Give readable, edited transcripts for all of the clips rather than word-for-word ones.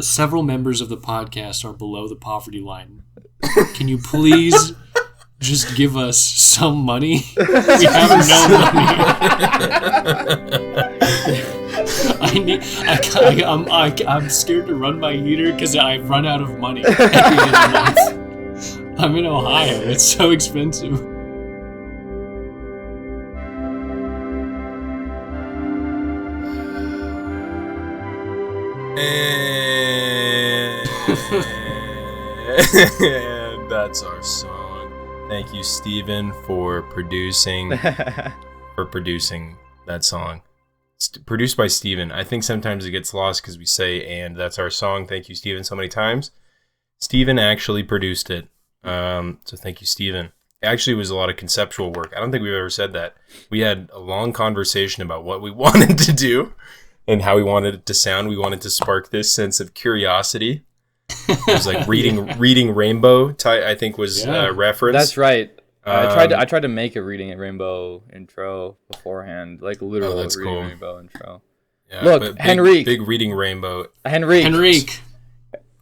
several members of the podcast are below the poverty line. Can you please just give us some money? We have no money. I'm scared to run my heater because I've run out of money at the end of the month. I'm in Ohio. It's so expensive. And that's our song. Thank you, Steven, for producing that song. It's produced by Steven. I think sometimes it gets lost because we say, and that's our song. Thank you, Steven, so many times. Steven actually produced it. So thank you, Steven. It actually was a lot of conceptual work. I don't think we've ever said that. We had a long conversation about what we wanted to do and how we wanted it to sound. We wanted to spark this sense of curiosity. It was like reading Rainbow, I think was reference. That's right. I tried to make a Reading at Rainbow intro beforehand, like literal Reading cool. Rainbow intro. Yeah, look, Henrik. Big Reading Rainbow. Henrik.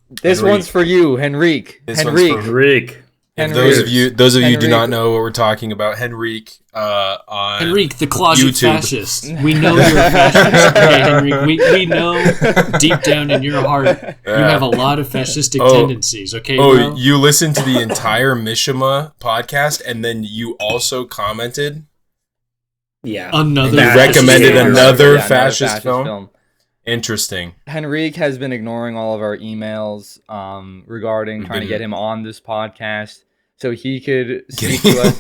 This one's for you, Henrik. Henrik. If those of you do not know what we're talking about, Henrik on Henrik, the closet YouTube. fascist. We know you're a fascist. Okay, Henrik, we know deep down in your heart you have a lot of fascistic tendencies. Okay. Oh, you listened to the entire Mishima podcast, and then you also commented. Yeah. You recommended another fascist film. Interesting. Henrik has been ignoring all of our emails regarding trying to get him on this podcast so he could speak to us.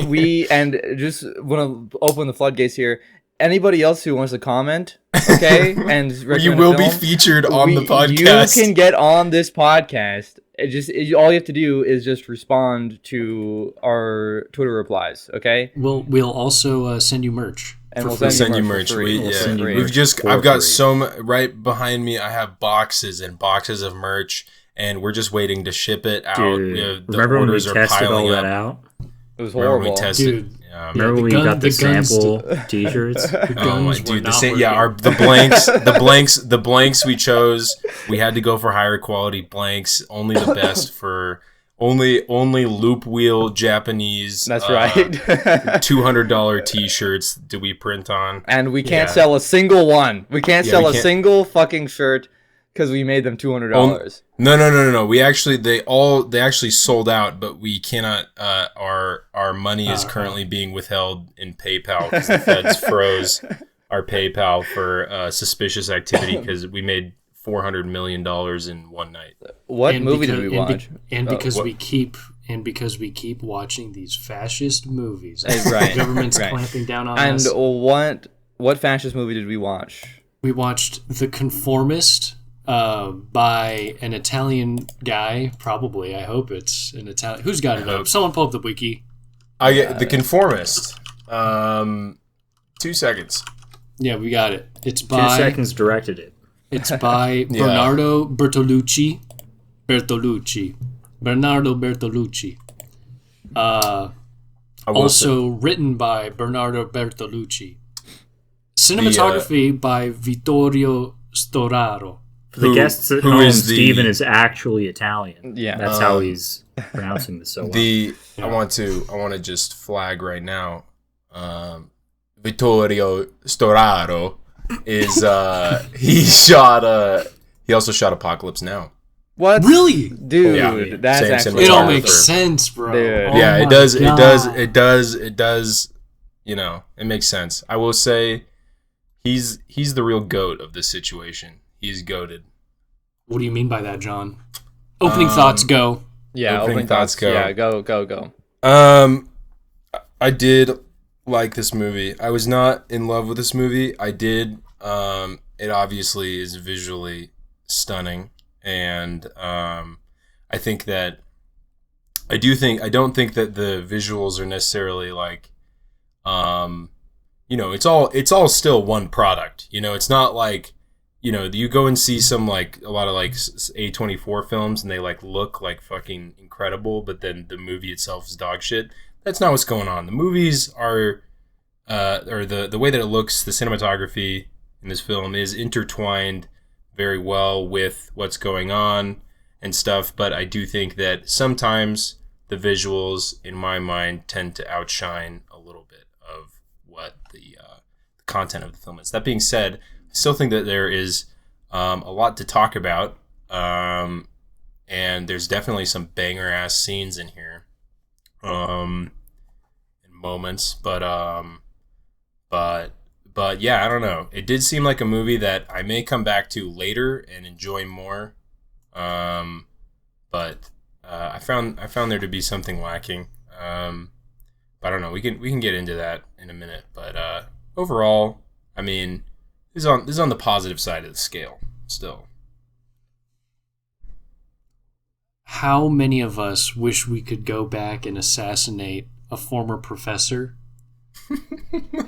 We just want to open the floodgates here. Anybody else who wants to comment, okay, and you will be featured on the podcast. You can get on this podcast. All you have to do is just respond to our Twitter replies, okay? We'll also send you merch. And we'll send you merch. I've got right behind me. I have boxes and boxes of merch, and we're just waiting to ship it out. Dude, remember when we tested all that out? It was horrible. When we tested. Dude, remember when we got the sample T-shirts? The blanks we chose. We had to go for higher quality blanks. Only the best for. Only loop wheel Japanese. That's right. $200 T-shirts do we print on, and we can't sell a single one. We can't sell a single fucking shirt because we made them $200. No. They actually sold out, but we cannot. Our money is currently being withheld in PayPal because the feds froze our PayPal for suspicious activity because we made $400 million in one night. What movie did we watch? Because we keep watching these fascist movies. Right. The government's clamping down on us. And what fascist movie did we watch? We watched The Conformist by an Italian guy, probably. I hope it's an Italian. Who's got it up? Someone pull up the wiki. I get The Conformist. 2 seconds. Yeah, we got it. It's by 2 seconds directed it. It's by Bernardo Bertolucci. Bernardo Bertolucci. Also written by Bernardo Bertolucci. Cinematography by Vittorio Storaro. For the guests at home, Steven is actually Italian. Yeah, that's how he's pronouncing this so well. I want to just flag right now. Vittorio Storaro is he also shot Apocalypse Now. What? Really? Dude, yeah. That's actually it all makes sense, bro. Dude. Yeah, it does. It does. You know, it makes sense. I will say he's the real goat of this situation. He's goated. What do you mean by that, John? Opening thoughts, go. Yeah, opening thoughts, go. Yeah, go. I did like this movie. I was not in love with this movie. I did. It obviously is visually stunning, and I think that I don't think that the visuals are necessarily like, you know, it's all still one product. You know, it's not like, you know, you go and see some like a lot of like A24 films and they like look like fucking incredible, but then the movie itself is dog shit. That's not what's going on. The movies are, or the way that it looks, the cinematography in this film is intertwined very well with what's going on and stuff, but I do think that sometimes the visuals, in my mind, tend to outshine a little bit of what the content of the film is. That being said, I still think that there is a lot to talk about, and there's definitely some banger-ass scenes in here, and moments, but yeah, I don't know. It did seem like a movie that I may come back to later and enjoy more. But I found there to be something lacking. But I don't know. We can get into that in a minute. But overall, I mean, this is on the positive side of the scale still. How many of us wish we could go back and assassinate a former professor?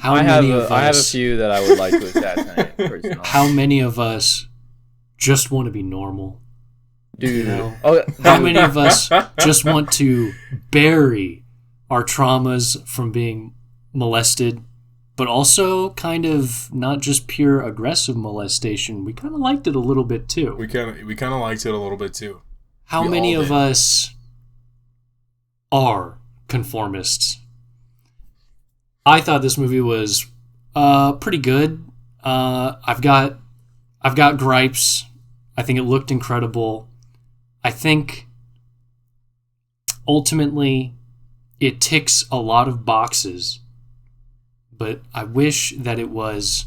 I have a few that I would like to assassinate personally. How many of us just want to be normal? Dude. How many of us just want to bury our traumas from being molested, but also kind of not just pure aggressive molestation? We kind of liked it a little bit too. We kind of liked it a little bit too. How many of us are conformists? I thought this movie was pretty good. I've got gripes. I think it looked incredible. I think ultimately it ticks a lot of boxes, but I wish that it was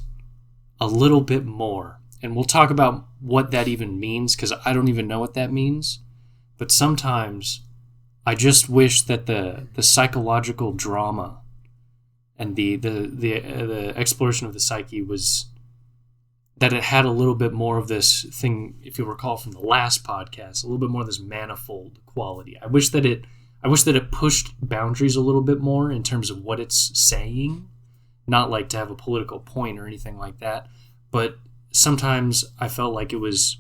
a little bit more. And we'll talk about what that even means, because I don't even know what that means. But sometimes I just wish that the psychological drama and the exploration of the psyche was that it had a little bit more of this thing, if you recall from the last podcast, a little bit more of this manifold quality. I wish that it pushed boundaries a little bit more in terms of what it's saying, not like to have a political point or anything like that, but sometimes I felt like it was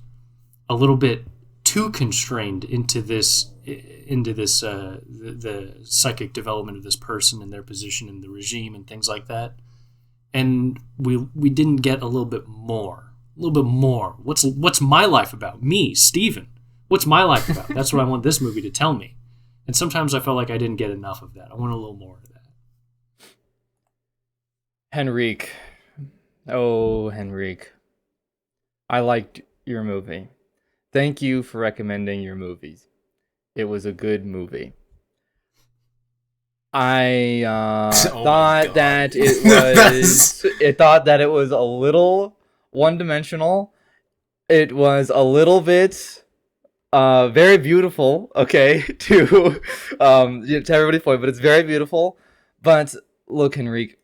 a little bit too constrained into this the psychic development of this person and their position in the regime and things like that, and we didn't get a little bit more. What's my life about? Me, Steven. What's my life about? That's what I want this movie to tell me. And sometimes I felt like I didn't get enough of that. I want a little more of that. Henrik. Oh, Henrik. I liked your movie. Thank you for recommending your movies. It was a good movie. I thought that it was. Thought that it was a little one-dimensional. It was a little bit, very beautiful. Okay, to everybody's point, but it's very beautiful. But look, Henrik,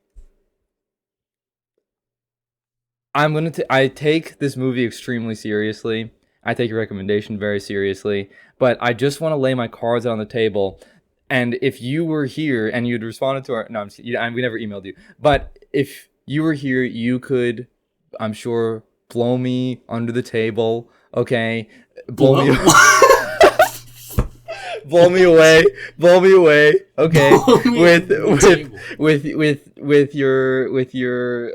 I take this movie extremely seriously. I take your recommendation very seriously, but I just want to lay my cards on the table. And if you were here and you'd responded to our... No, we never emailed you. But if you were here, you could, I'm sure, blow me under the table, okay? Blow me away, okay? With your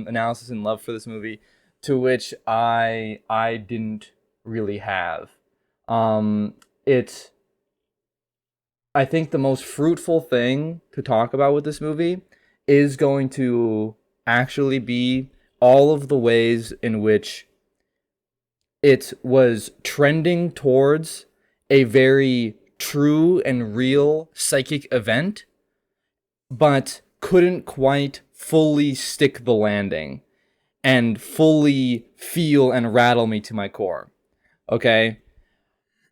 analysis and love for this movie, to which I didn't really have. I think the most fruitful thing to talk about with this movie is going to actually be all of the ways in which it was trending towards a very true and real psychic event, but couldn't quite fully stick the landing and fully feel and rattle me to my core. Okay?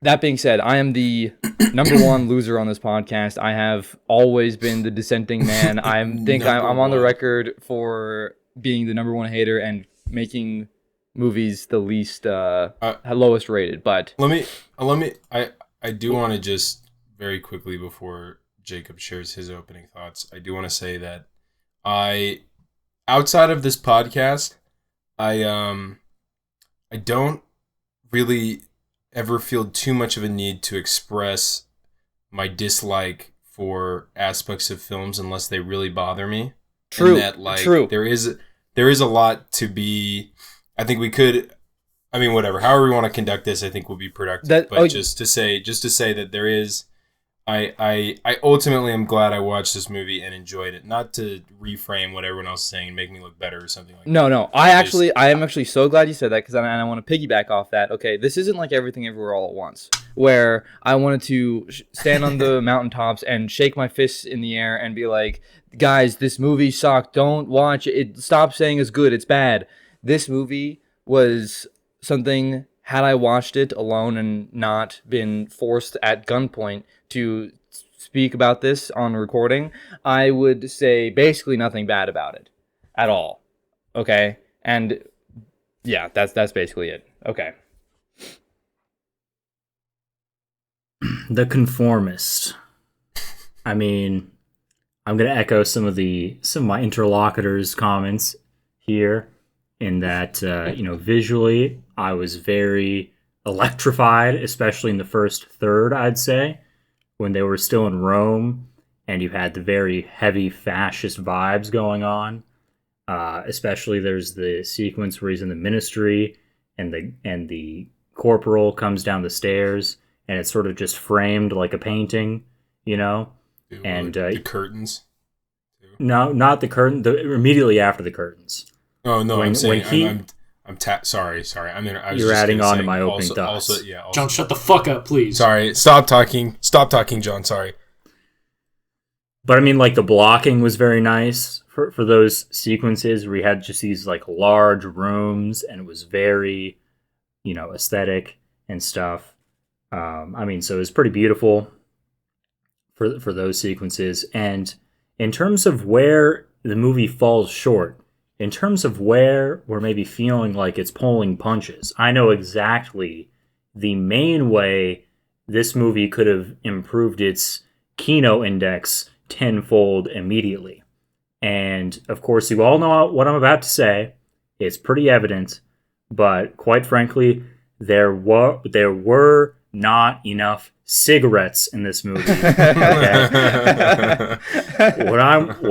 That being said, I am the number one loser on this podcast. I have always been the dissenting man. I'm on the record for being the number one hater and making movies the least lowest rated. But I do want to just very quickly, before Jacob shares his opening thoughts, I do want to say that outside of this podcast, I don't really ever feel too much of a need to express my dislike for aspects of films unless they really bother me. True. And that, true. There is a lot to be. I think we could I mean, whatever. However we want to conduct this, I think will be productive. Just to say that there is, I ultimately am glad I watched this movie and enjoyed it. Not to reframe what everyone else is saying and make me look better or something like that. No. I am actually so glad you said that, because I want to piggyback off that. Okay, this isn't like Everything Everywhere All at Once, where I wanted to stand on the mountaintops and shake my fists in the air and be like, guys, this movie sucked. Don't watch it. Stop saying it's good. It's bad. This movie was something, had I watched it alone and not been forced at gunpoint to speak about this on recording, I would say basically nothing bad about it at all. Okay? And yeah, that's basically it. Okay. The Conformist. I mean, I'm going to echo some of my interlocutors' comments here, in that, visually, I was very electrified, especially in the first third, I'd say, when they were still in Rome, and you had the very heavy fascist vibes going on. Especially there's the sequence where he's in the ministry, and the corporal comes down the stairs, and it's sort of just framed like a painting, And the curtains. No, not the curtain. Immediately after the curtains. Oh no! I'm saying sorry. You're adding on to my opening thoughts. John, shut the fuck up, please. Sorry, stop talking, John. Sorry. But I mean, like, the blocking was very nice for those sequences where you had just these like large rooms, and it was very, aesthetic and stuff. I mean, so it was pretty beautiful for those sequences. And in terms of where the movie falls short, in terms of where we're maybe feeling like it's pulling punches, I know exactly the main way this movie could have improved its Kino index tenfold immediately. And, of course, you all know what I'm about to say. It's pretty evident. But, quite frankly, there were not enough cigarettes in this movie. Okay? When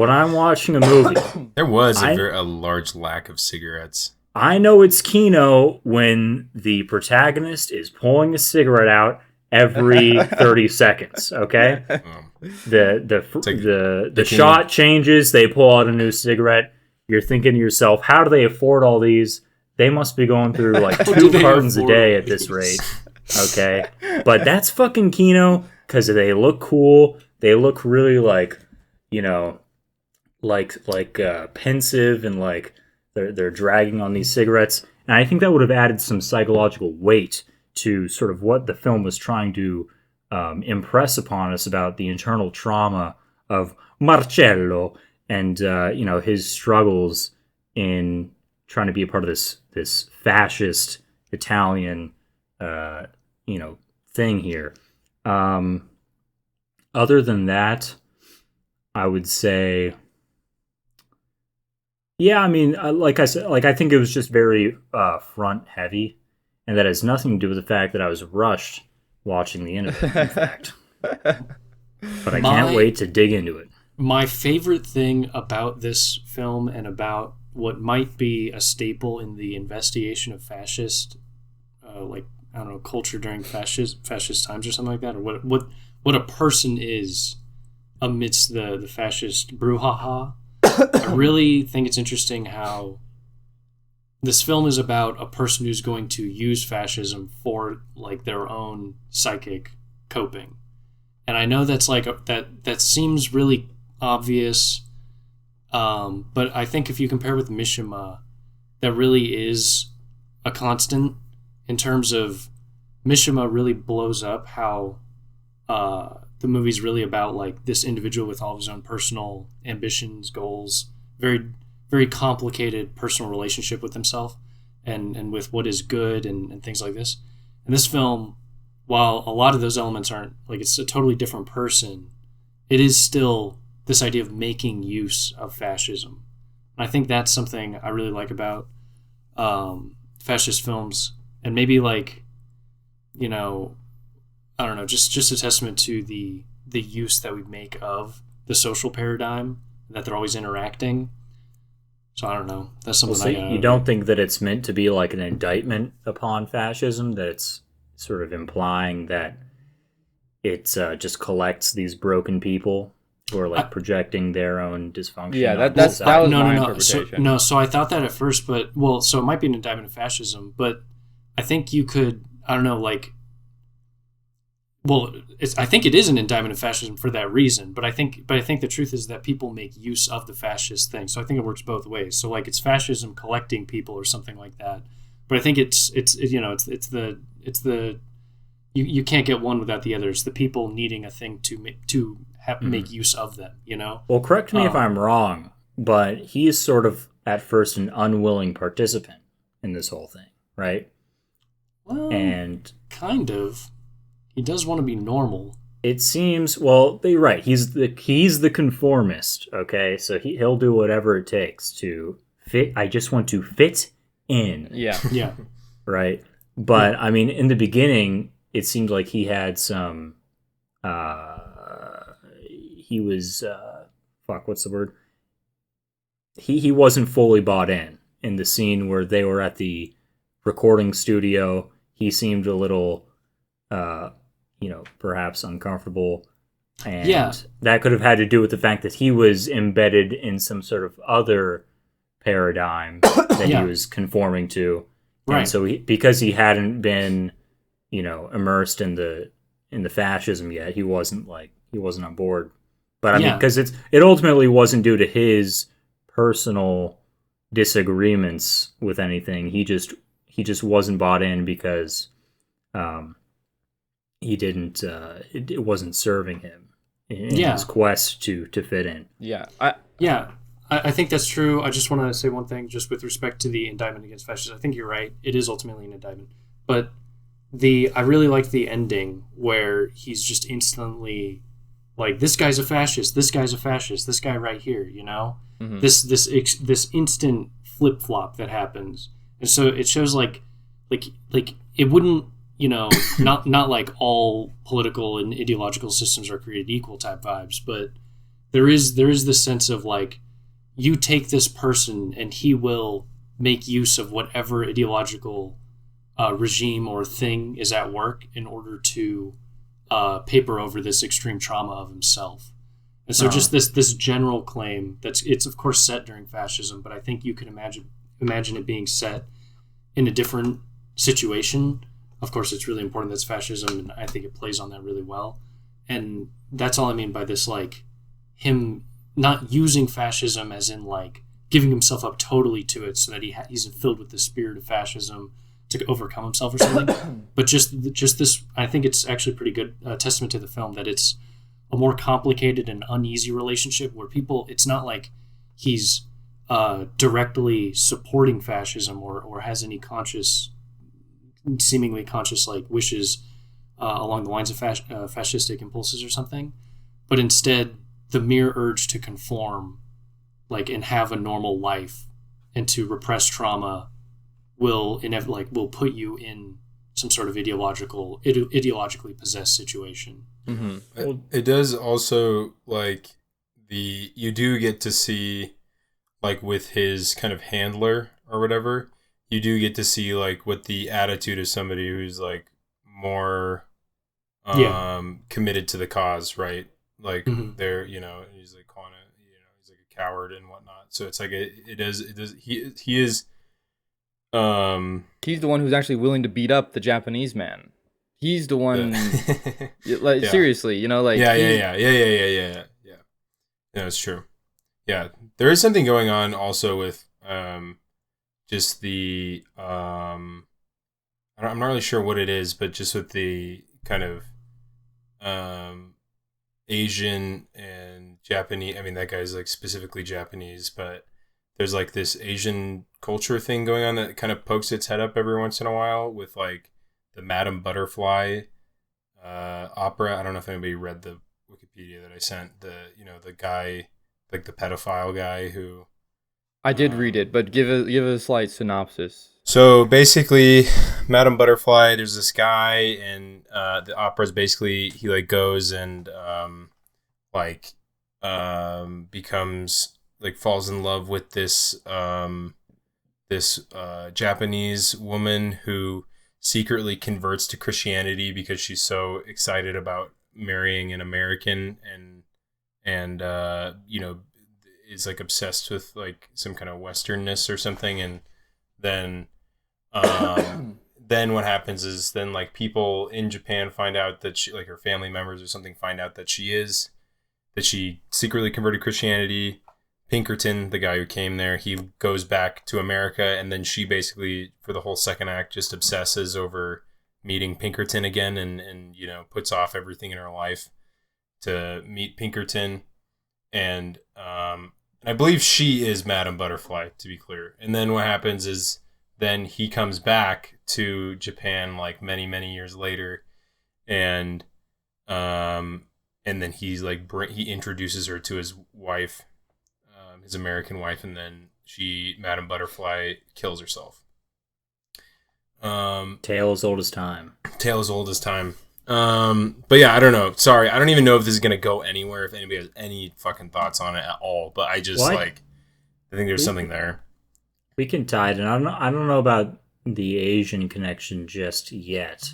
I'm watching a movie, there was a large lack of cigarettes. I know it's Kino when the protagonist is pulling a cigarette out every 30 seconds. Okay, the shot changes. They pull out a new cigarette. You're thinking to yourself, how do they afford all these? They must be going through like 2 cartons a day at this rate. Okay, but that's fucking Kino, because they look cool. They look really like, pensive, and like they're dragging on these cigarettes. And I think that would have added some psychological weight to sort of what the film was trying to impress upon us about the internal trauma of Marcello and his struggles in trying to be a part of this fascist Italian thing here. Other than that, I would say, yeah, I mean, like I said, like, I think it was just very front heavy, and that has nothing to do with the fact that I was rushed watching the end of it, in fact. But I can't wait to dig into it. My favorite thing about this film, and about what might be a staple in the investigation of fascist, culture during fascist times or something like that, or what a person is amidst the fascist brouhaha. I really think it's interesting how this film is about a person who's going to use fascism for like their own psychic coping. And I know that's like that seems really obvious, but I think if you compare with Mishima, that really is a constant in terms of Mishima really blows up how the movie's really about like this individual with all of his own personal ambitions, goals, very, very complicated personal relationship with himself and with what is good and things like this. And this film, while a lot of those elements aren't, like, it's a totally different person, it is still this idea of making use of fascism. And I think that's something I really like about fascist films, and maybe like, I don't know, just a testament to the use that we make of the social paradigm, that they're always interacting. So I don't know. That's something So you don't think that it's meant to be like an indictment upon fascism, that it's sort of implying that it just collects these broken people who are like projecting their own dysfunction? Yeah, that was my interpretation. So I thought that at first, but so it might be an indictment of fascism, but I think you could, I don't know, like, well, I think it is an indictment of fascism for that reason, but I think the truth is that people make use of the fascist thing. So I think it works both ways. So like it's fascism collecting people or something like that. But I think it's the you can't get one without the other. It's the people needing a thing to make use of them. Well, correct me if I'm wrong, but he is sort of at first an unwilling participant in this whole thing, right? Well, and kind of. He does want to be normal. It seems, well, you're right. He's the conformist, okay? So he'll do whatever it takes to fit. I just want to fit in. Yeah. Yeah. Right? But, I mean, in the beginning, it seemed like he had some, he was, what's the word? He wasn't fully bought in the scene where they were at the recording studio. He seemed a little, perhaps uncomfortable. And that could have had to do with the fact that he was embedded in some sort of other paradigm that he was conforming to. Right. And so because he hadn't been, immersed in the fascism yet, he wasn't on board. But I mean, because it ultimately wasn't due to his personal disagreements with anything. He just wasn't bought in because he didn't it wasn't serving him in his quest to fit in. I think that's true. I just want to say one thing just with respect to the indictment against fascists. I think you're right. It is ultimately an indictment. But I really like the ending where he's just instantly like, this guy's a fascist, this guy's a fascist, this guy right here, Mm-hmm. This instant flip-flop that happens. And so it shows like it wouldn't, not like all political and ideological systems are created equal type vibes, but there is this sense of like, you take this person and he will make use of whatever ideological regime or thing is at work in order to paper over this extreme trauma of himself. And so just this general claim it's of course set during fascism, but I think you can imagine it being set in a different situation. Of course, it's really important that's fascism, and I think it plays on that really well. And that's all I mean by this, like, him not using fascism as in, like, giving himself up totally to it so that he's filled with the spirit of fascism to overcome himself or something. But just this, I think it's actually pretty good testament to the film that it's a more complicated and uneasy relationship where it's not like he's directly supporting fascism or has any seemingly conscious like wishes along the lines of fascistic impulses or something, but instead the mere urge to conform, like, and have a normal life and to repress trauma will put you in some sort of ideologically possessed situation. Mm-hmm. It does also, like, you do get to see, like, with his kind of handler or whatever, you do get to see, like, what the attitude of somebody who's, like, more committed to the cause, right? Like, they're, he's like calling it, he's like a coward and whatnot. So it's like he is he's the one who's actually willing to beat up the Japanese man. He's the one like seriously, like yeah. No, it's true. Yeah. There is something going on also with just the I'm not really sure what it is, but just with the kind of Asian and Japanese, I mean, that guy's like specifically Japanese, but there's like this Asian culture thing going on that kind of pokes its head up every once in a while with like the Madame Butterfly opera. I don't know if anybody read the Wikipedia that I sent. The guy, like the pedophile guy who. I did read it, but give a slight synopsis. So basically, Madame Butterfly, there's this guy, and the opera is basically he like goes and becomes like falls in love with this Japanese woman who secretly converts to Christianity because she's so excited about marrying an American, and is like obsessed with like some kind of westernness or something. And then then what happens is then like people in Japan find out that she, like her family members or something, find out that she secretly converted Christianity. Pinkerton, the guy who came there, he goes back to America, and then she basically, for the whole second act, just obsesses over meeting Pinkerton again, and puts off everything in her life to meet Pinkerton. And I believe she is Madame Butterfly, to be clear. And then what happens is then he comes back to Japan like many, many years later, and then he's like he introduces her to his wife, his American wife, and then Madame Butterfly, kills herself. Tale as old as time. Tale as old as time. But yeah, I don't know. Sorry, I don't even know if this is gonna go anywhere. If anybody has any fucking thoughts on it at all, but I just I think there's something there. We can tie it in. I don't know about the Asian connection just yet.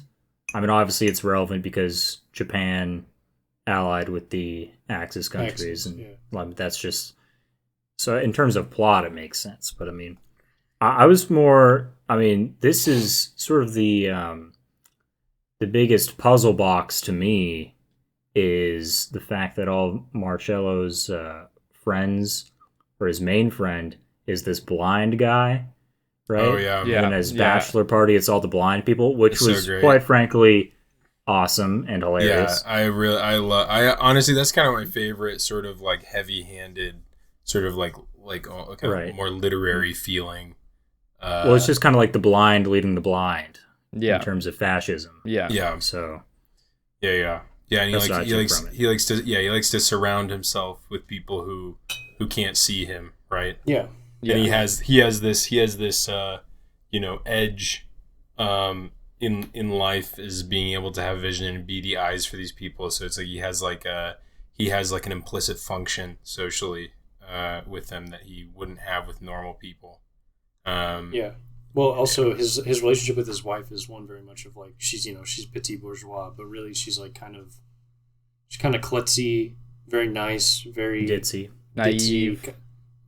I mean, obviously it's relevant because Japan allied with the Axis countries, and that's just. So in terms of plot, it makes sense. But I mean, I was more. I mean, this is sort of the biggest puzzle box to me is the fact that all Marcello's friends, or his main friend, is this blind guy, right? Oh yeah. And his bachelor party, it's all the blind people, which was quite frankly awesome and hilarious. Yeah, I honestly, that's kind of my favorite sort of like heavy-handed, sort of like kind of more literary feeling. Well, it's just kind of like the blind leading the blind. Yeah. In terms of fascism. Yeah. Yeah. So. Yeah. And he likes to surround himself with people who can't see him, right? Yeah. And he has this edge in life, is being able to have vision and beady eyes for these people. So it's like he has an implicit function socially with them that he wouldn't have with normal people. Well, also his relationship with his wife is one very much of like she's petit bourgeois, but really she's kind of klutzy, very nice, very ditzy, naive.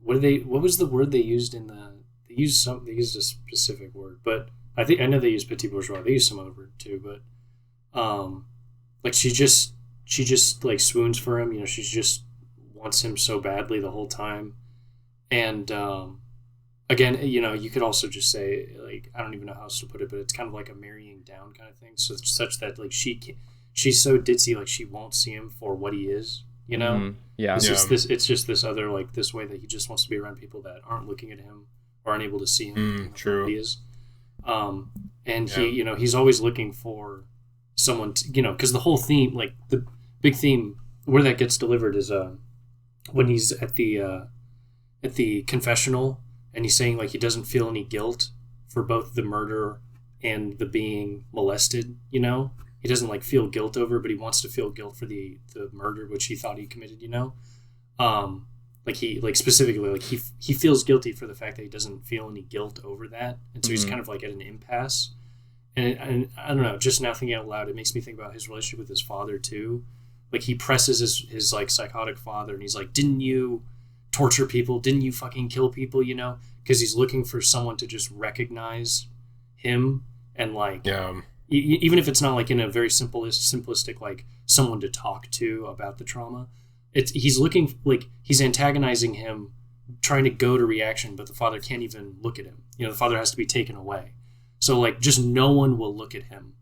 What was the word they used they used a specific word, but I know they used petit bourgeois. They used some other word too, but like she just like swoons for him. She just wants him so badly the whole time, and again, you could also just say, like, I don't even know how else to put it, but it's kind of like a marrying down kind of thing. So it's such that like she's so ditzy, like she won't see him for what he is. Yeah. It's just this other, like, this way that he just wants to be around people that aren't looking at him or aren't able to see him. True. He is. And he, he's always looking for someone to, because the whole theme, like the big theme where that gets delivered is when he's at the confessional, and he's saying like he doesn't feel any guilt for both the murder and the being molested. He doesn't like feel guilt over, but he wants to feel guilt for the murder which he thought he committed. Like he like specifically like he feels guilty for the fact that he doesn't feel any guilt over that, and so he's kind of like at an impasse. And I don't know, just now thinking out loud, it makes me think about his relationship with his father too. Like he presses his like psychotic father, and he's like, "Didn't you torture people? Didn't you fucking kill people?" Because he's looking for someone to just recognize him, and like even if it's not like in a very simplistic like someone to talk to about the trauma. He's looking like he's antagonizing him, trying to go to reaction, but the father can't even look at him. The father has to be taken away. So like just no one will look at him.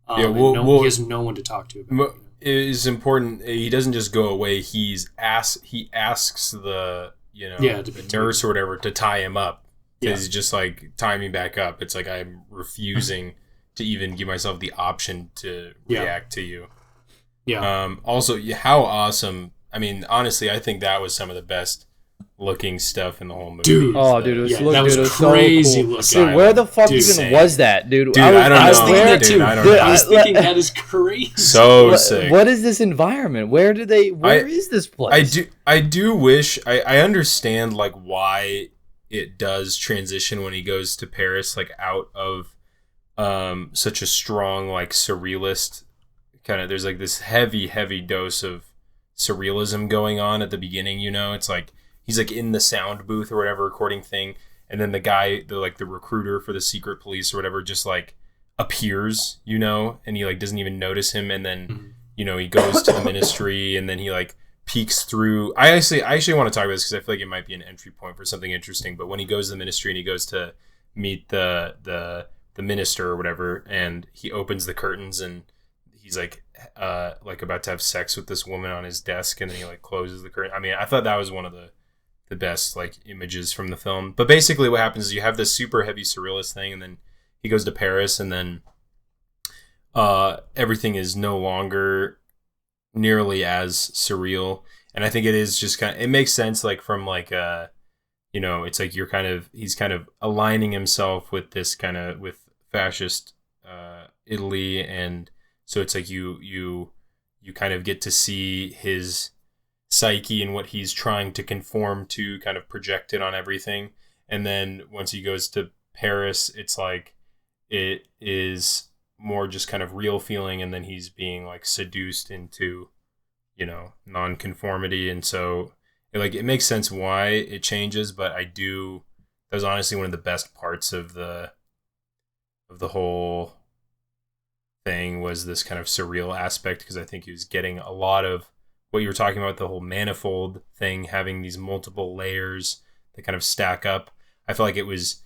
He has no one to talk to about it. It is important. He doesn't just go away. He asks the the nurse or whatever to tie him up. Because he's just like, tie me back up. It's like I'm refusing to even give myself the option to react to you. Also, how awesome. I mean, honestly, I think that was some of the best looking stuff in the whole movie. Dude. Oh, dude, it was, that was so crazy cool. looking. Dude, where the fuck Dude, even same. was that, dude? Dude, I don't I was know. thinking that too. Dude, I don't know. I was thinking that is crazy. So sick. What is this environment? Where is this place? I do wish I understand like why it does transition when he goes to Paris, like out of such a strong like surrealist kind of. There's like this heavy dose of surrealism going on at the beginning. You know, it's like he's like in the sound booth or whatever recording thing, and then the guy, the recruiter for the secret police or whatever, just like appears, you know, and he like doesn't even notice him, and then you know he goes to the ministry, and then he like peeks through. I actually want to talk about this because I feel like it might be an entry point for something interesting. But when he goes to the ministry and he goes to meet the minister or whatever, and he opens the curtains and he's like about to have sex with this woman on his desk, and then he like closes the curtain. I mean, I thought that was one of the best like images from the film. But basically what happens is you have this super heavy surrealist thing, and then he goes to Paris, and then everything is no longer nearly as surreal. And I think it is just it makes sense like from like you know, it's like he's kind of aligning himself with this with fascist Italy, and so it's like you kind of get to see his psyche and what he's trying to conform to kind of projected on everything. And then once he goes to Paris, it's like it is more just kind of real feeling, and then he's being like seduced into, you know, non-conformity. And so it makes sense why it changes, but that was honestly one of the best parts of the whole thing, was this kind of surreal aspect, because I think he was getting a lot of what you were talking about, the whole manifold thing, having these multiple layers that kind of stack up. I felt like it was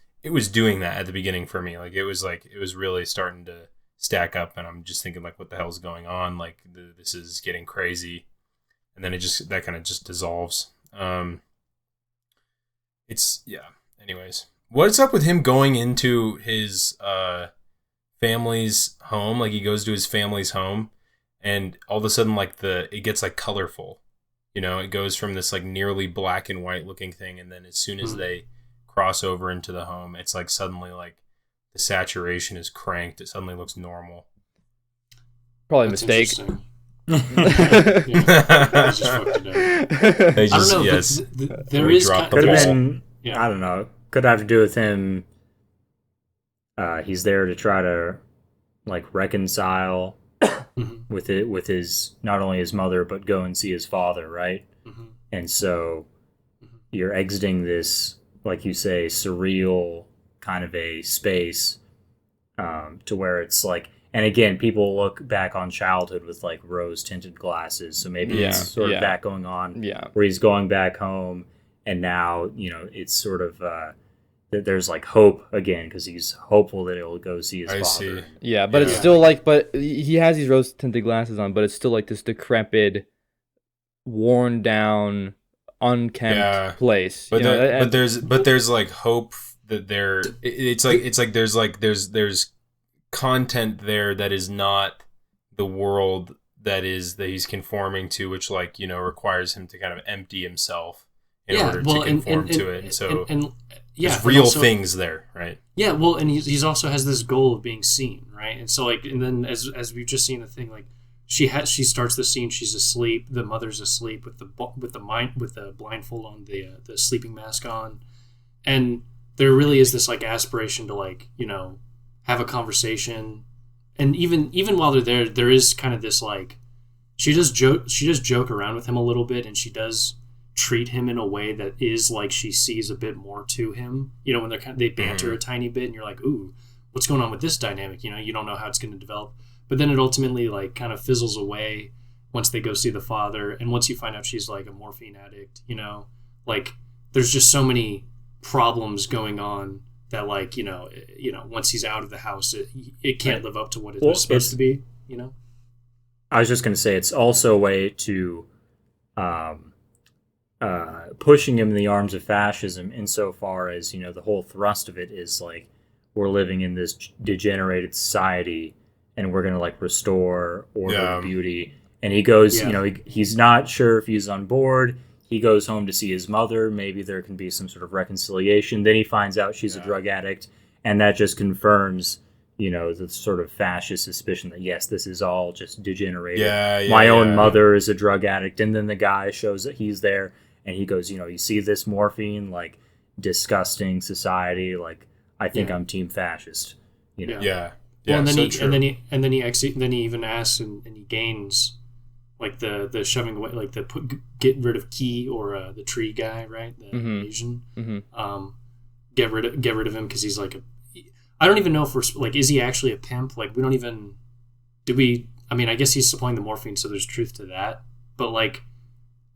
doing that at the beginning for me. Like it was really starting to stack up, and I'm just thinking like, what the hell's going on? Like this is getting crazy. And then that kind of just dissolves. Anyways, what's up with him going into his family's home? Like he goes to his family's home, and all of a sudden like it gets like colorful, you know, it goes from this like nearly black and white looking thing, and then as soon as they cross over into the home, it's like suddenly like the saturation is cranked. It suddenly looks normal. Probably a mistake. I don't know. Yes, there is could have been. Yeah. I don't know. Could have to do with him. He's there to try to like reconcile with his, not only his mother, but go and see his father, right? And so you're exiting this, like you say, surreal kind of a space, to where it's like, and again, people look back on childhood with like rose tinted glasses, so maybe it's sort of that going on, where he's going back home, and now, you know, it's sort of that there's like hope again, because he's hopeful that he'll go see his father. See. Yeah, but it's still like, but he has these rose tinted glasses on, but it's still like this decrepit, worn down, unkempt place. But there's like hope that it's like there's content there that is not the world that he's conforming to, which like, you know, requires him to kind of empty himself in order to conform to it. So there's real things there, right? Yeah, well, and he's also has this goal of being seen, right? And so like, and then as we've just seen the thing, like she starts the scene, she's asleep, the mother's asleep with the blindfold on, the sleeping mask on, and there really is this like aspiration to like, you know, have a conversation. And even while they're there is kind of this like, she does joke around with him a little bit, and she does treat him in a way that is like she sees a bit more to him, you know, when they banter a tiny bit, and you're like, ooh, what's going on with this dynamic? You know, you don't know how it's going to develop, but then it ultimately like kind of fizzles away once they go see the father, and once you find out she's like a morphine addict, you know, like there's just so many problems going on that like, you know, once he's out of the house, it can't live up to what it was supposed to be, you know. I was just going to say, it's also a way to pushing him in the arms of fascism, insofar as, you know, the whole thrust of it is like, we're living in this degenerated society, and we're going to like restore order and beauty. And he goes, you know, he's not sure if he's on board. he goes home to see his mother. Maybe there can be some sort of reconciliation. Then he finds out she's a drug addict, and that just confirms, the sort of fascist suspicion that, yes, this is all just degenerated. My own mother is a drug addict. And then the guy shows that he's there, and he goes, you see this morphine, like, disgusting society. Like, I think I'm team fascist. Yeah. Well, and then he even asks and he gains, like, the shoving away, like get rid of Key, or the tree guy, right? The Asian. Get rid of him because he's like I don't even know if we're like, is he actually a pimp? Like, we don't even I guess he's supplying the morphine, so there's truth to that. But, like,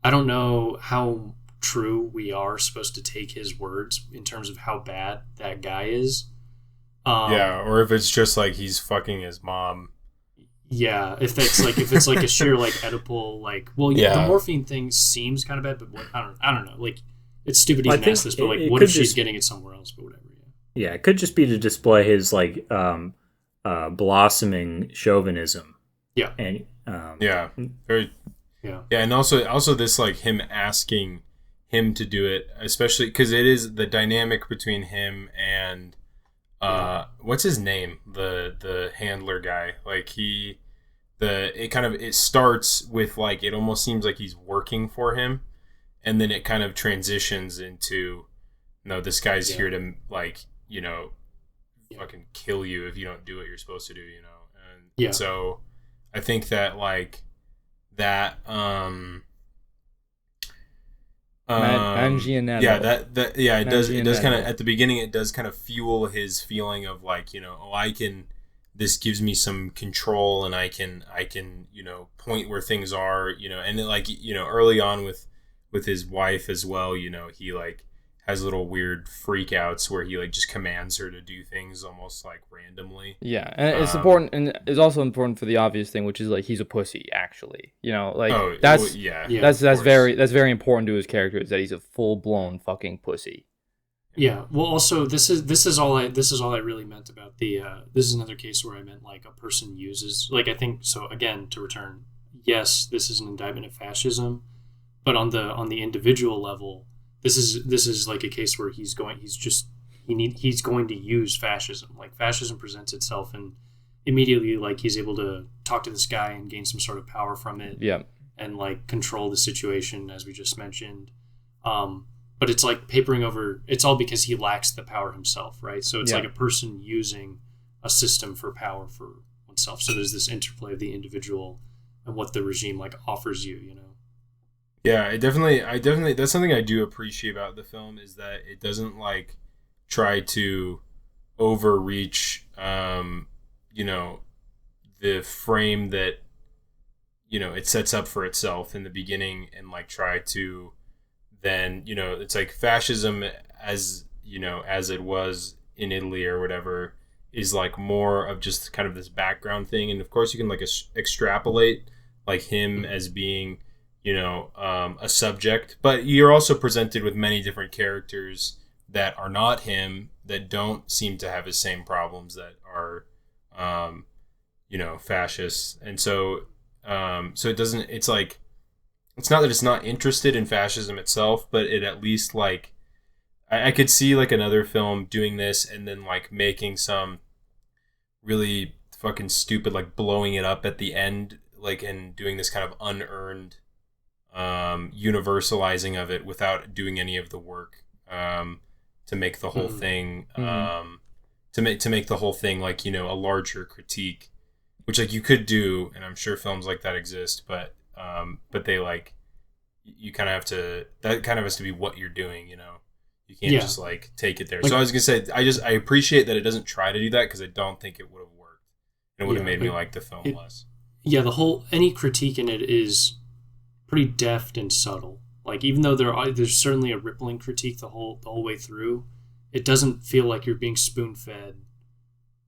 I don't know how true we are supposed to take his words in terms of how bad that guy is. Or if it's just like he's fucking his mom. Yeah, if it's like a sheer, like, Oedipal, like, well, the morphine thing seems kind of bad, but I don't know. Like, it's stupid to even ask this, but, like, what if she's getting it somewhere else? But whatever. Yeah, it could just be to display his, like, blossoming chauvinism. Yeah. And and also this, like, him asking him to do it, especially because it is the dynamic between him and what's his name, the handler guy. Like, it starts with, like, it almost seems like he's working for him, and then it kind of transitions into, no, this guy's here to, like, fucking kill you if you don't do what you're supposed to do, and so I think that, like, that Mangianello. It does kind of, at the beginning, it does kind of fuel his feeling of, like, this gives me some control, and I can point where things are, and, like, early on with his wife as well, he, like, has little weird freakouts where he, like, just commands her to do things almost, like, randomly. Yeah, and it's important, and it's also important for the obvious thing, which is, like, he's a pussy, actually. That's very important to his character, is that he's a full blown fucking pussy. Yeah. Well, also, this is all I really meant about the. This is another case where I meant, like, a person uses, like, I think so. Again, to return, yes, this is an indictment of fascism, but on the individual level, this is like a case where he's going to use fascism. Like, fascism presents itself, and immediately, like, he's able to talk to this guy and gain some sort of power from it. Yeah. And, like, control the situation, as we just mentioned. But it's like papering over. It's all because he lacks the power himself, right? So it's like a person using a system for power for oneself. So there's this interplay of the individual and what the regime, like, offers you. Yeah, I definitely that's something I do appreciate about the film, is that it doesn't, like, try to overreach the frame that it sets up for itself in the beginning, and, like, try to then it's like fascism as it was in Italy or whatever is, like, more of just kind of this background thing, and of course you can, like, extrapolate, like, him as being a subject, but you're also presented with many different characters that are not him, that don't seem to have the same problems that are fascists. And so it doesn't, it's like, it's not that it's not interested in fascism itself, but it at least, like, I could see, like, another film doing this and then, like, making some really fucking stupid, like, blowing it up at the end, like, and doing this kind of unearned universalizing of it without doing any of the work to make the whole thing to make the whole thing, like, a larger critique, which, like, you could do, and I'm sure films like that exist, but they, like, you kind of have to, that kind of has to be what you're doing, you can't just, like, take it there. Like, so I was gonna say, I appreciate that it doesn't try to do that, because I don't think it would have worked, and it would have made me like the film less. Yeah, any critique in it is pretty deft and subtle. Like, even though there's certainly a rippling critique the whole way through, it doesn't feel like you're being spoon-fed.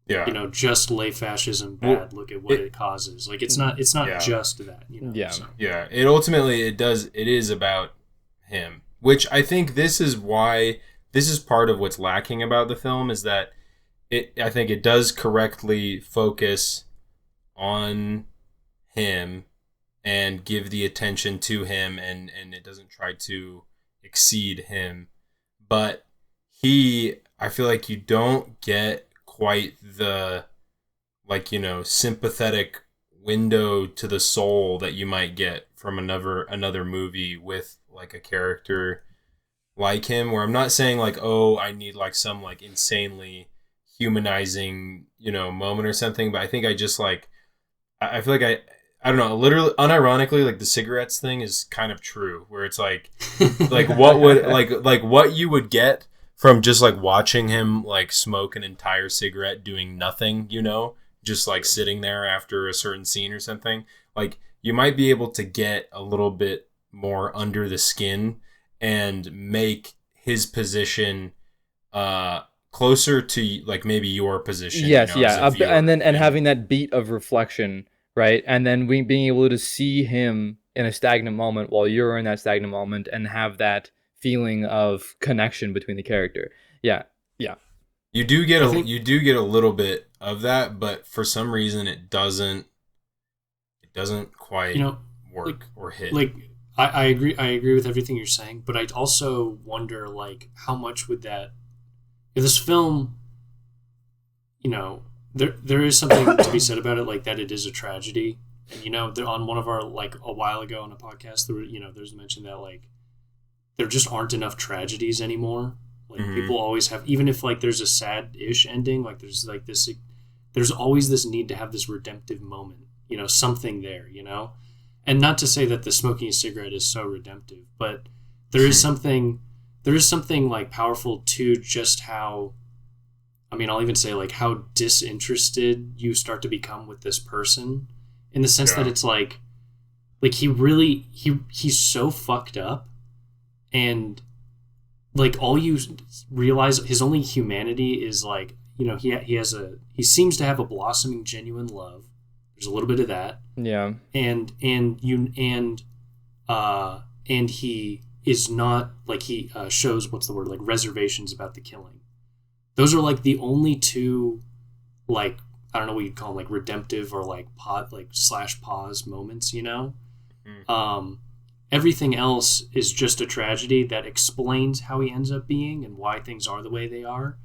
Yeah. Just lay fascism bad. Look at what it causes. Like, it's not just that. Yeah. So. Yeah. It ultimately it is about him, which I think this is part of what's lacking about the film, is that I think it does correctly focus on him and give the attention to him, and it doesn't try to exceed him. But I feel like you don't get quite the, like, sympathetic window to the soul that you might get from another movie with like a character like him, where I'm not saying like, oh, I need like some like insanely humanizing, moment or something, but I think I just like, I feel like I don't know, literally, unironically, like the cigarettes thing is kind of true, where it's like, like what would, like what you would get from just like watching him like smoke an entire cigarette doing nothing, just like sitting there after a certain scene or something. Like you might be able to get a little bit more under the skin and make his position closer to like maybe your position. Yes, and having that beat of reflection, right? And then we being able to see him in a stagnant moment while you're in that stagnant moment, and have that feeling of connection between the character. Yeah. You do get a little bit of that, but for some reason it doesn't quite work or hit. Like I agree with everything you're saying, but I also wonder like how much would that, if this film, there is something to be said about it, like that it is a tragedy. And on one of our, like a while ago on a podcast, there's mention that like there just aren't enough tragedies anymore. Like people always have, even if like there's a sad-ish ending, like there's like this, there's always this need to have this redemptive moment, something there, and not to say that the smoking a cigarette is so redemptive, but there is something like powerful to just how, I'll even say like how disinterested you start to become with this person, in the sense that it's like he really, he's so fucked up, and like all you realize his only humanity is like, he seems to have a blossoming genuine love. There's a little bit of that. Yeah. And he is not like, he shows, what's the word, like reservations about the killing. Those are like the only two, like, I don't know what you'd call them, like redemptive or like /pause moments, Everything else is just a tragedy that explains how he ends up being and why things are the way they are.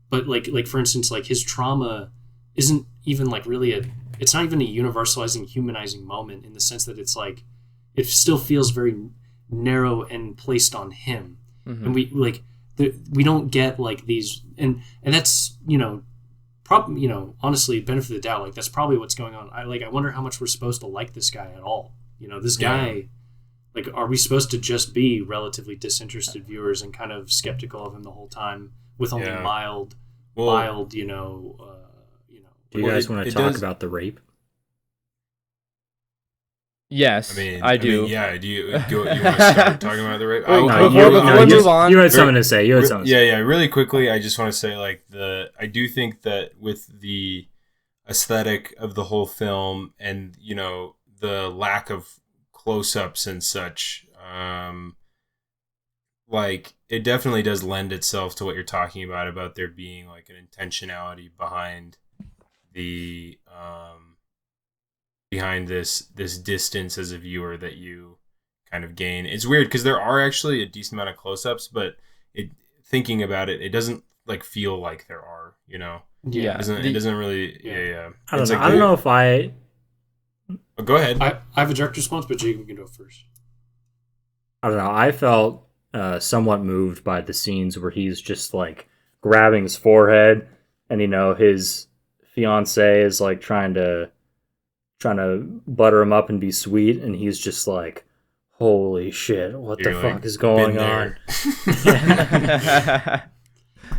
But like for instance, like his trauma isn't even like really it's not even a universalizing, humanizing moment, in the sense that it's like, it still feels very narrow and placed on him. And we don't get like these, and that's, honestly, benefit of the doubt, like that's probably what's going on. I wonder how much we're supposed to like this guy at all. This guy, like, are we supposed to just be relatively disinterested viewers and kind of skeptical of him the whole time, with only mild, Do you guys want to talk about the rape? Yes, I do. Do you want to start talking about the rape? Move on. You had something to say. Yeah. Really quickly, I just want to say, like, I do think that with the aesthetic of the whole film, and the lack of close-ups and such, like, it definitely does lend itself to what you're talking about there being like an intentionality behind the behind this distance as a viewer that you kind of gain. It's weird because there are actually a decent amount of close-ups, but thinking about it, it doesn't like feel like there are, Yeah, it doesn't really. Yeah. I don't know if I. Oh, go ahead. I have a direct response, but Jacob can go first. I don't know. I felt somewhat moved by the scenes where he's just like grabbing his forehead, and his fiance is like trying to butter him up and be sweet, and he's just like, holy shit, what the fuck is going on?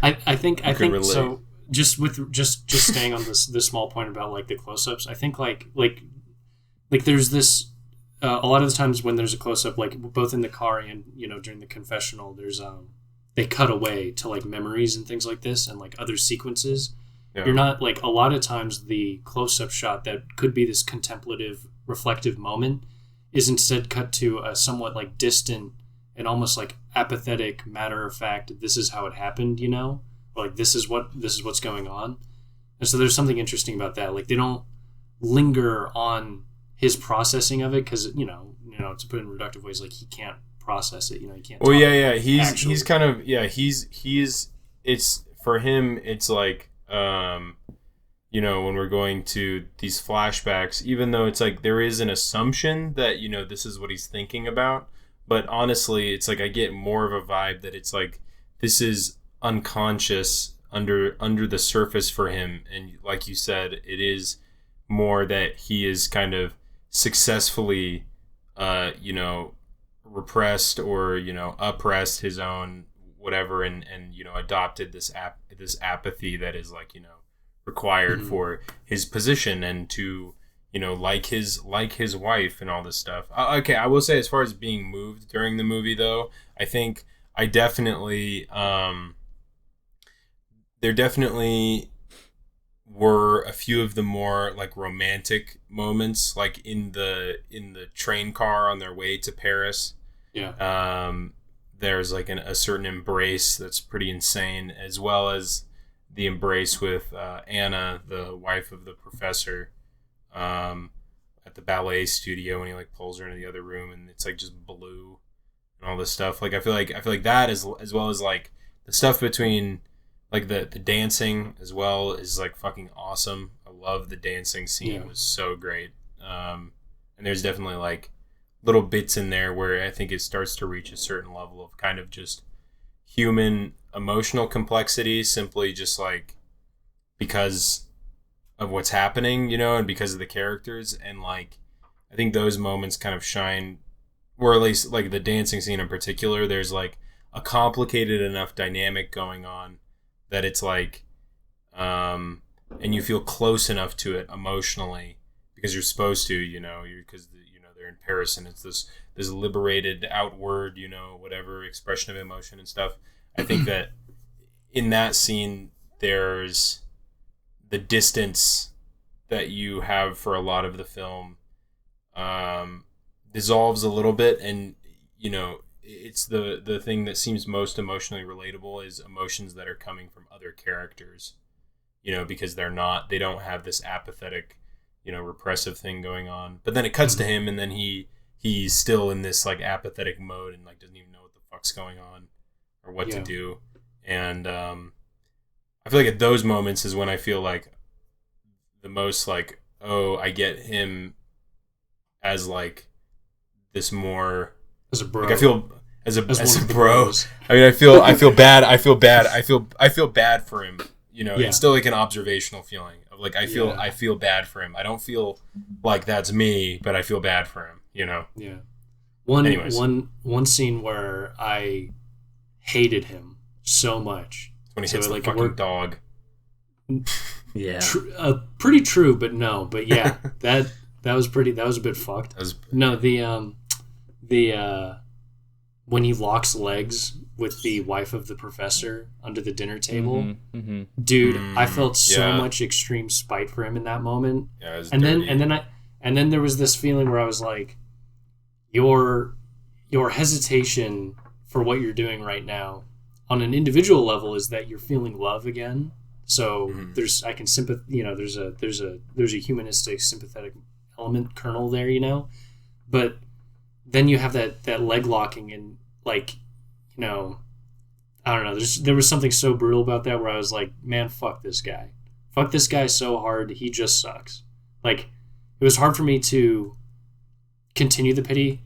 I think so. Just staying on this small point about like the close-ups, I think like there's this a lot of the times when there's a close-up, like both in the car and during the confessional, there's they cut away to like memories and things like this, and like other sequences. Yeah. You're not like, a lot of times the close-up shot that could be this contemplative, reflective moment is instead cut to a somewhat like distant and almost like apathetic, matter of fact, this is how it happened, or like this is what's going on. And so there's something interesting about that. Like they don't linger on his processing of it, because to put it in reductive ways, like he can't process it. He can't. Well, yeah. He's kind of he's it's for him. It's like when we're going to these flashbacks, even though it's like there is an assumption that this is what he's thinking about, but honestly, it's like I get more of a vibe that it's like this is unconscious under the surface for him, and like you said, it is more that he is kind of successfully repressed or oppressed his own whatever, and adopted this apathy that is like required for his position and to like his wife and all this stuff. Okay, I will say, as far as being moved during the movie though, I think I definitely there definitely were a few of the more like romantic moments, like in the train car on their way to Paris. There's like a certain embrace that's pretty insane, as well as the embrace with Anna, the wife of the professor, at the ballet studio when he like pulls her into the other room and it's like just blue and all this stuff. Like I feel like that as well as like the stuff between like the dancing as well is like fucking awesome. I love the dancing scene. It was so great. And there's definitely like little bits in there where I think it starts to reach a certain level of kind of just human emotional complexity, simply just like because of what's happening, and because of the characters. And like I think those moments kind of shine, or at least like the dancing scene in particular, there's like a complicated enough dynamic going on that it's like and you feel close enough to it emotionally because you're supposed to, because they're in Paris and it's this liberated outward, whatever expression of emotion and stuff. I think that in that scene there's the distance that you have for a lot of the film dissolves a little bit, and it's the thing that seems most emotionally relatable is emotions that are coming from other characters, because they don't have this apathetic, repressive thing going on. But then it cuts to him, and then he's still in this like apathetic mode and like doesn't even know what the fuck's going on or what to do. And I feel like at those moments is when I feel like the most like, oh, I get him as like this more as a bro. Like I feel as a bro. I mean, I feel bad. I feel bad for him. It's still like an observational feeling of like I feel bad for him. I don't feel like that's me, but I feel bad for him. Yeah. One scene where I hated him so much when he hits the fucking dog. Yeah. Pretty true, but no. But yeah, that was pretty. That was a bit fucked. No, the when he locks legs with the wife of the professor under the dinner table, dude, I felt so much extreme spite for him in that moment. Yeah, and then there was this feeling where I was like, your hesitation for what you're doing right now on an individual level is that you're feeling love again. So there's a humanistic sympathetic element kernel there, but then you have that leg locking and like, I don't know. There was something so brutal about that where I was like, man, fuck this guy so hard. He just sucks. Like it was hard for me to continue the pity.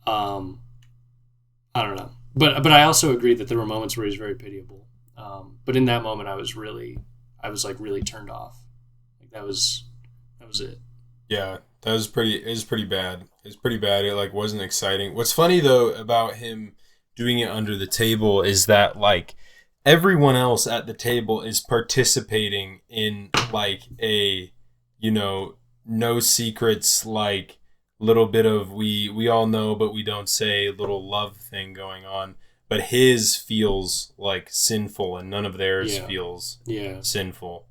I don't know. But I also agree that there were moments where he's very pitiable. But in that moment, I was really turned off. Like that was it. Yeah, it was pretty bad. It was pretty bad. It like wasn't exciting. What's funny though about him doing it under the table is that like everyone else at the table is participating in like a, no secrets, like little bit of we all know but we don't say little love thing going on, but his feels like sinful and none of theirs feels sinful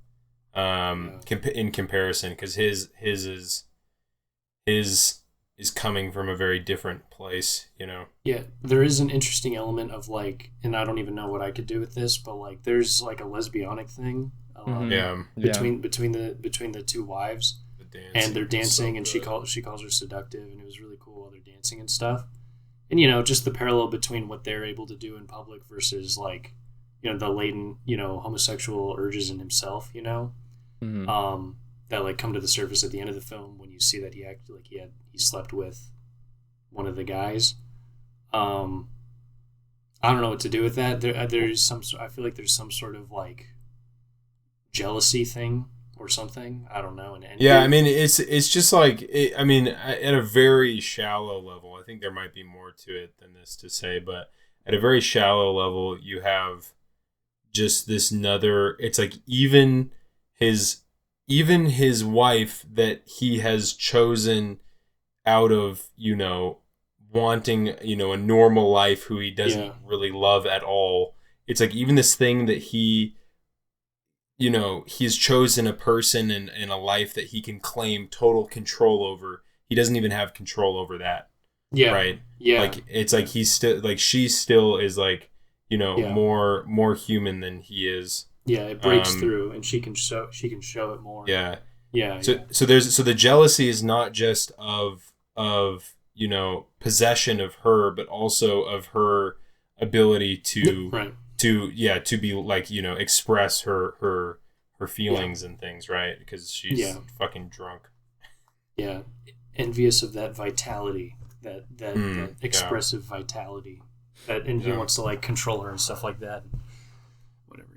in comparison, because his is coming from a very different place. Yeah, there is an interesting element of like, and I don't even know what I could do with this, but like there's like a lesbianic thing between the two wives. and they're dancing, and she calls her seductive, and it was really cool while they're dancing and stuff. And just the parallel between what they're able to do in public versus like the latent homosexual urges in himself, Mm-hmm. that like come to the surface at the end of the film when you see that he acted like he slept with one of the guys. I don't know what to do with that. There's some. I feel like there's some sort of like jealousy thing or something. I don't know. Yeah, I mean, it's just like I mean, at a very shallow level, I think there might be more to it than this to say, but at a very shallow level, you have just this another. It's like even his wife that he has chosen out of wanting a normal life, who he doesn't really love at all. It's like even this thing that he's chosen a person in a life that he can claim total control over. He doesn't even have control over that. Yeah. Right. Yeah. Like it's like he's still like she still is like more human than he is. Yeah. It breaks through, and she can show it more. Yeah. Yeah. So the jealousy is not just of possession of her, but also of her ability to be like express her feelings and things, right? Because she's fucking drunk. Yeah, envious of that vitality, that expressive vitality, and he wants to like control her and stuff like that. Whatever.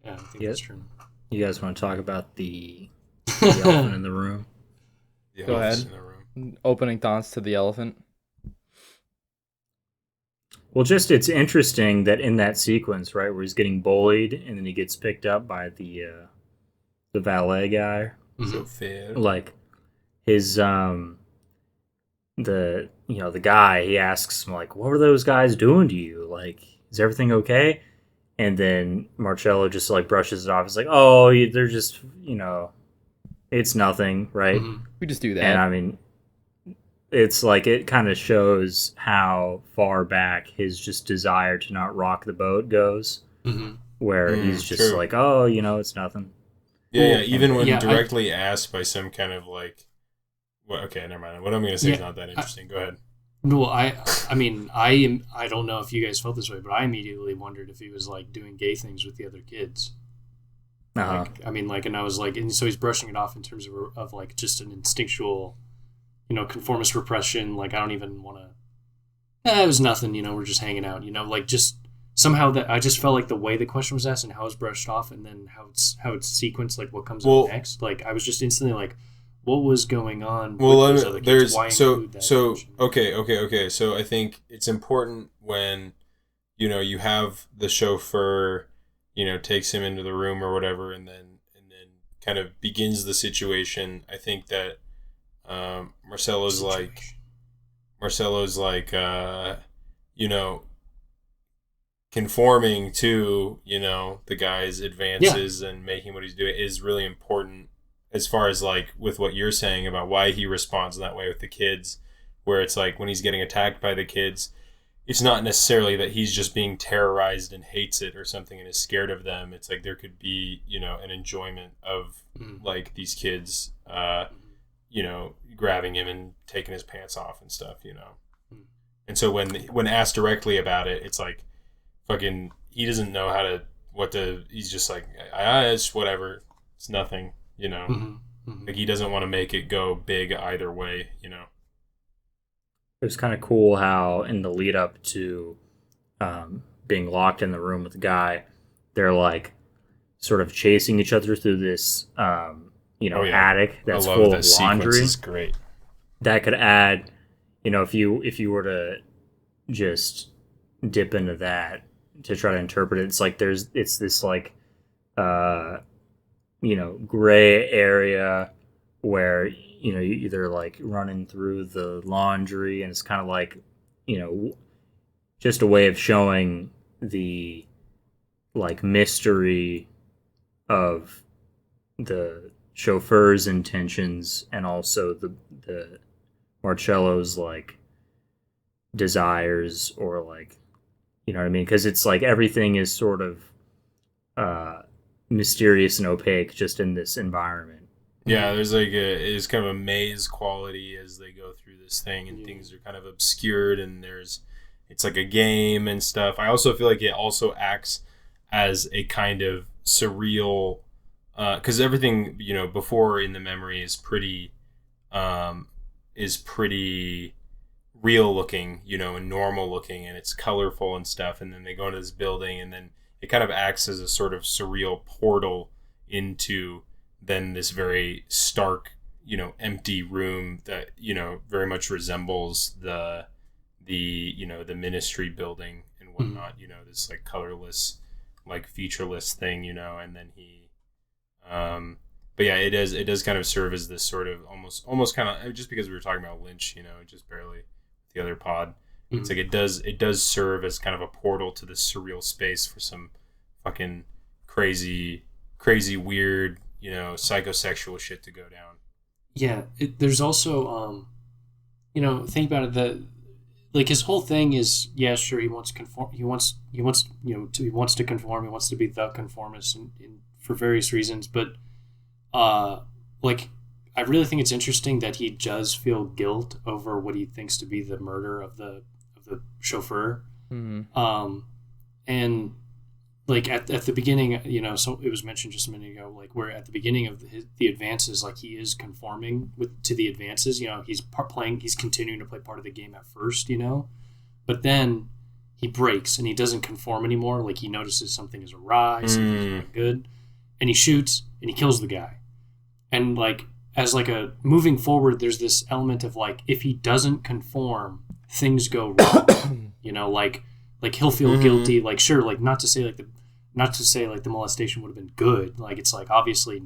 Yeah, I think that's true. You guys want to talk about the elephant in the room? Go ahead. Opening thoughts to the elephant. Well, just it's interesting that in that sequence, right, where he's getting bullied and then he gets picked up by the valet guy. So fair. Like his the guy, he asks him like, "What were those guys doing to you? Like, is everything okay?" And then Marcello just like brushes it off. It's like, "Oh, they're just it's nothing, right?" Mm-hmm. We just do that. And I mean, it's like it kind of shows how far back his just desire to not rock the boat goes, where he's just like, "Oh, it's nothing." Yeah, even when directly asked by some kind of like, well, okay, never mind. What I'm going to say is not that interesting. Go ahead. No, I mean, I don't know if you guys felt this way, but I immediately wondered if he was like doing gay things with the other kids. Like, I mean, like, and I was like, and so he's brushing it off in terms of like just an instinctual, conformist repression. Like, I don't even want to. It was nothing. We're just hanging out. Like just somehow that I just felt like the way the question was asked and how it's brushed off, and then how it's sequenced, like what comes up next. Like I was just instantly like, what was going on? Well, with those other kids? Why include that emotion? Okay. So I think it's important when you have the chauffeur. Takes him into the room or whatever, and then kind of begins the situation. I think that Marcello's like conforming to the guy's advances and making what he's doing is really important as far as like with what you're saying about why he responds in that way with the kids, where it's like when he's getting attacked by the kids, it's not necessarily that he's just being terrorized and hates it or something and is scared of them. It's like there could be, an enjoyment of like these kids, grabbing him and taking his pants off and stuff, And so when asked directly about it, it's like fucking, he doesn't know he's just like, it's whatever. It's nothing, Like he doesn't want to make it go big either way, It was kind of cool how in the lead up to being locked in the room with the guy, they're like sort of chasing each other through this, attic that's full of laundry. Is great. That could add, if you were to just dip into that to try to interpret it, it's like it's this like, gray area where you either like running through the laundry, and it's kind of like just a way of showing the like mystery of the chauffeur's intentions and also the Marcello's like desires, or like what I mean, because it's like everything is sort of mysterious and opaque just in this environment. Yeah, it's kind of a maze quality as they go through this thing, and things are kind of obscured, and it's like a game and stuff. I also feel like it also acts as a kind of surreal, because everything before in the memory is pretty real looking, and normal looking, and it's colorful and stuff. And then they go into this building, and then it kind of acts as a sort of surreal portal into then this very stark, empty room that, very much resembles the ministry building and whatnot, this like colorless, like featureless thing, and then he, but yeah, it does kind of serve as this sort of almost kind of, just because we were talking about Lynch, just barely the other pod. It's like it does serve as kind of a portal to this surreal space for some fucking crazy weird, psychosexual shit to go down. Yeah, there's also think about it, like his whole thing is, yeah, sure, he wants to conform, he wants to conform, he wants to be the conformist for various reasons, but like I really think it's interesting that he does feel guilt over what he thinks to be the murder of the chauffeur. And like at the beginning, so it was mentioned just a minute ago, like where at the beginning of the advances, like he is conforming to the advances, he's continuing to play part of the game at first, but then he breaks and he doesn't conform anymore. Like he notices something is awry, something's not good, and he shoots and he kills the guy. And like, as like a moving forward, there's this element of like, if he doesn't conform, things go wrong, like he'll feel guilty. Like, sure, like not to say like the molestation would have been good. Like, it's like, obviously,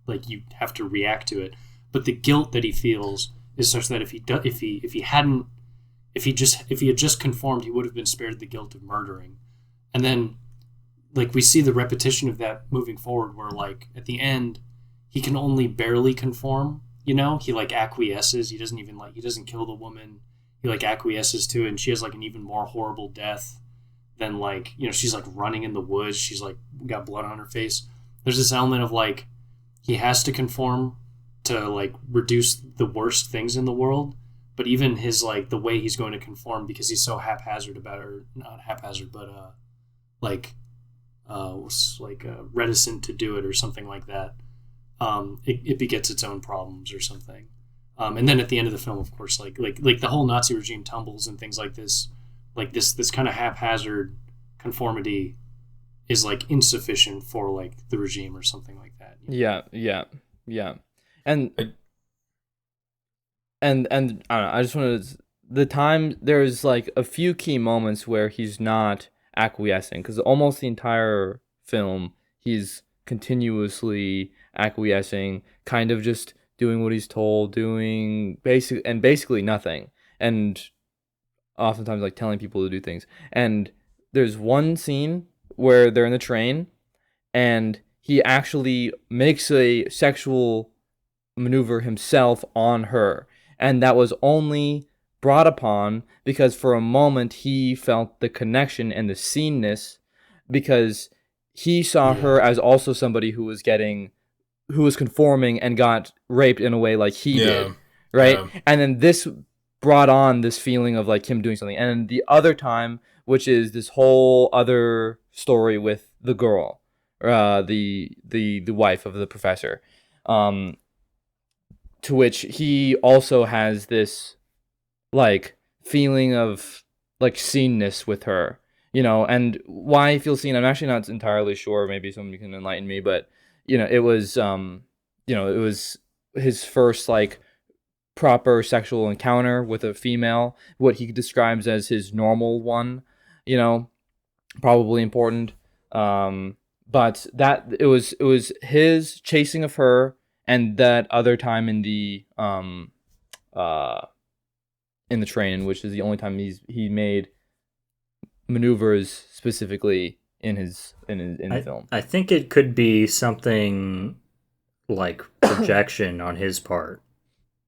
like you have to react to it, but the guilt that he feels is such that if he had just conformed, he would have been spared the guilt of murdering. And then like we see the repetition of that moving forward, where like at the end he can only barely conform, he like acquiesces. He doesn't kill the woman. He like acquiesces to it, and she has like an even more horrible death than like, she's like running in the woods. She's like got blood on her face. There's this element of like, he has to conform to like reduce the worst things in the world. But even his like the way he's going to conform, because he's so haphazard about it, or not haphazard, but reticent to do it or something like that. It begets its own problems or something. And then at the end of the film, of course, like the whole Nazi regime tumbles and things like this. Like this kind of haphazard conformity is like insufficient for like the regime or something like that. Yeah. And I don't know, I just wanted there's like a few key moments where he's not acquiescing, because almost the entire film he's continuously acquiescing, kind of just doing what he's told, doing basically nothing, and oftentimes like telling people to do things. And there's one scene where they're in the train and he actually makes a sexual maneuver himself on her, and that was only brought upon because for a moment he felt the connection and the seeness, because he saw her as also somebody who was conforming and got raped in a way like he did, right? Yeah. And then this brought on this feeling of like him doing something. And the other time, which is this whole other story with the girl, the wife of the professor, to which he also has this like feeling of like seen-ness with her, and why he feels seen, I'm actually not entirely sure. Maybe somebody can enlighten me, but it was it was his first like proper sexual encounter with a female, what he describes as his normal one, probably important. But that it was his chasing of her, and that other time in the train, which is the only time he made maneuvers specifically in the film. I think it could be something like projection on his part,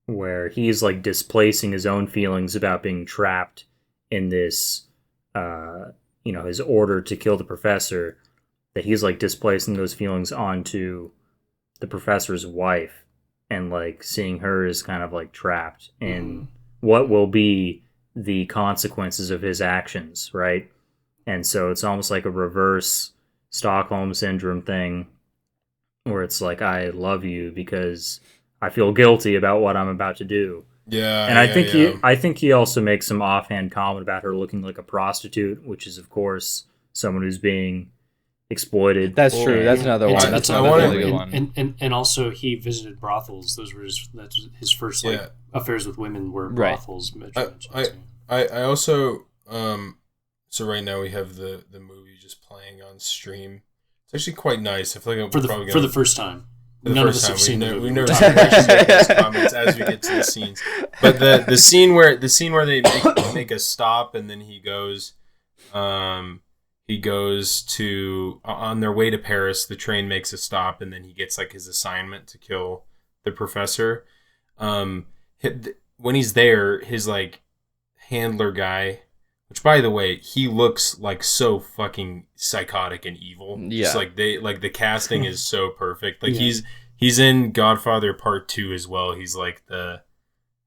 where he's like displacing his own feelings about being trapped in this, his order to kill the professor, that he's like displacing those feelings onto the professor's wife, and like seeing her as kind of like trapped in what will be the consequences of his actions, right? And so it's almost like a reverse Stockholm syndrome thing where it's like, I love you because I feel guilty about what I'm about to do. Yeah. And I think he also makes some offhand comment about her looking like a prostitute, which is of course someone who's being exploited. That's true. That's another one. That's another really good one. And also he visited brothels. That's his first affairs with women were brothels. I also so right now we have the movie just playing on stream. It's actually quite nice. I feel like for the first time. None of us have seen the movie. We never make comments as we get to the scenes. But the scene where they make a stop and then he goes to on their way to Paris. The train makes a stop and then he gets like his assignment to kill the professor. When he's there, his like handler guy, which by the way, he looks like so fucking psychotic and evil. Yeah, just like the casting is so perfect. Like he's in Godfather Part 2 as well. He plays the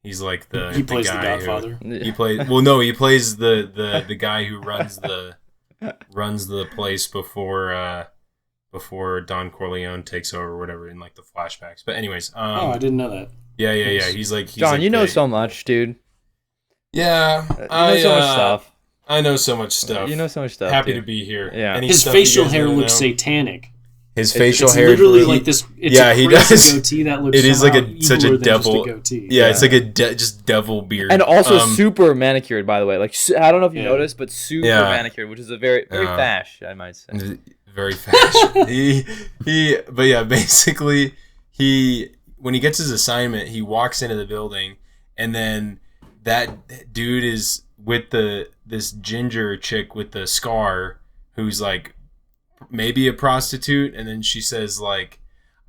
guy the Godfather. He plays the guy who runs the place before Don Corleone takes over or whatever in like the flashbacks. But anyways, I didn't know that. Yeah. He's John, like you know so much, dude. Yeah, I know so much stuff. I know so much stuff. You know so much stuff. Happy dude. to be here. Yeah, his facial hair looks satanic. His facial hair, literally like this. It's he does. Goatee that looks. It is like such a devil. Yeah, it's like a just devil beard, and also super manicured. By the way, like I don't know if you noticed, but super manicured, which is a very fash, I might say. Very fash. But yeah, basically when he gets his assignment, he walks into the building, and then that dude is with this ginger chick with the scar who's like maybe a prostitute, and then she says like,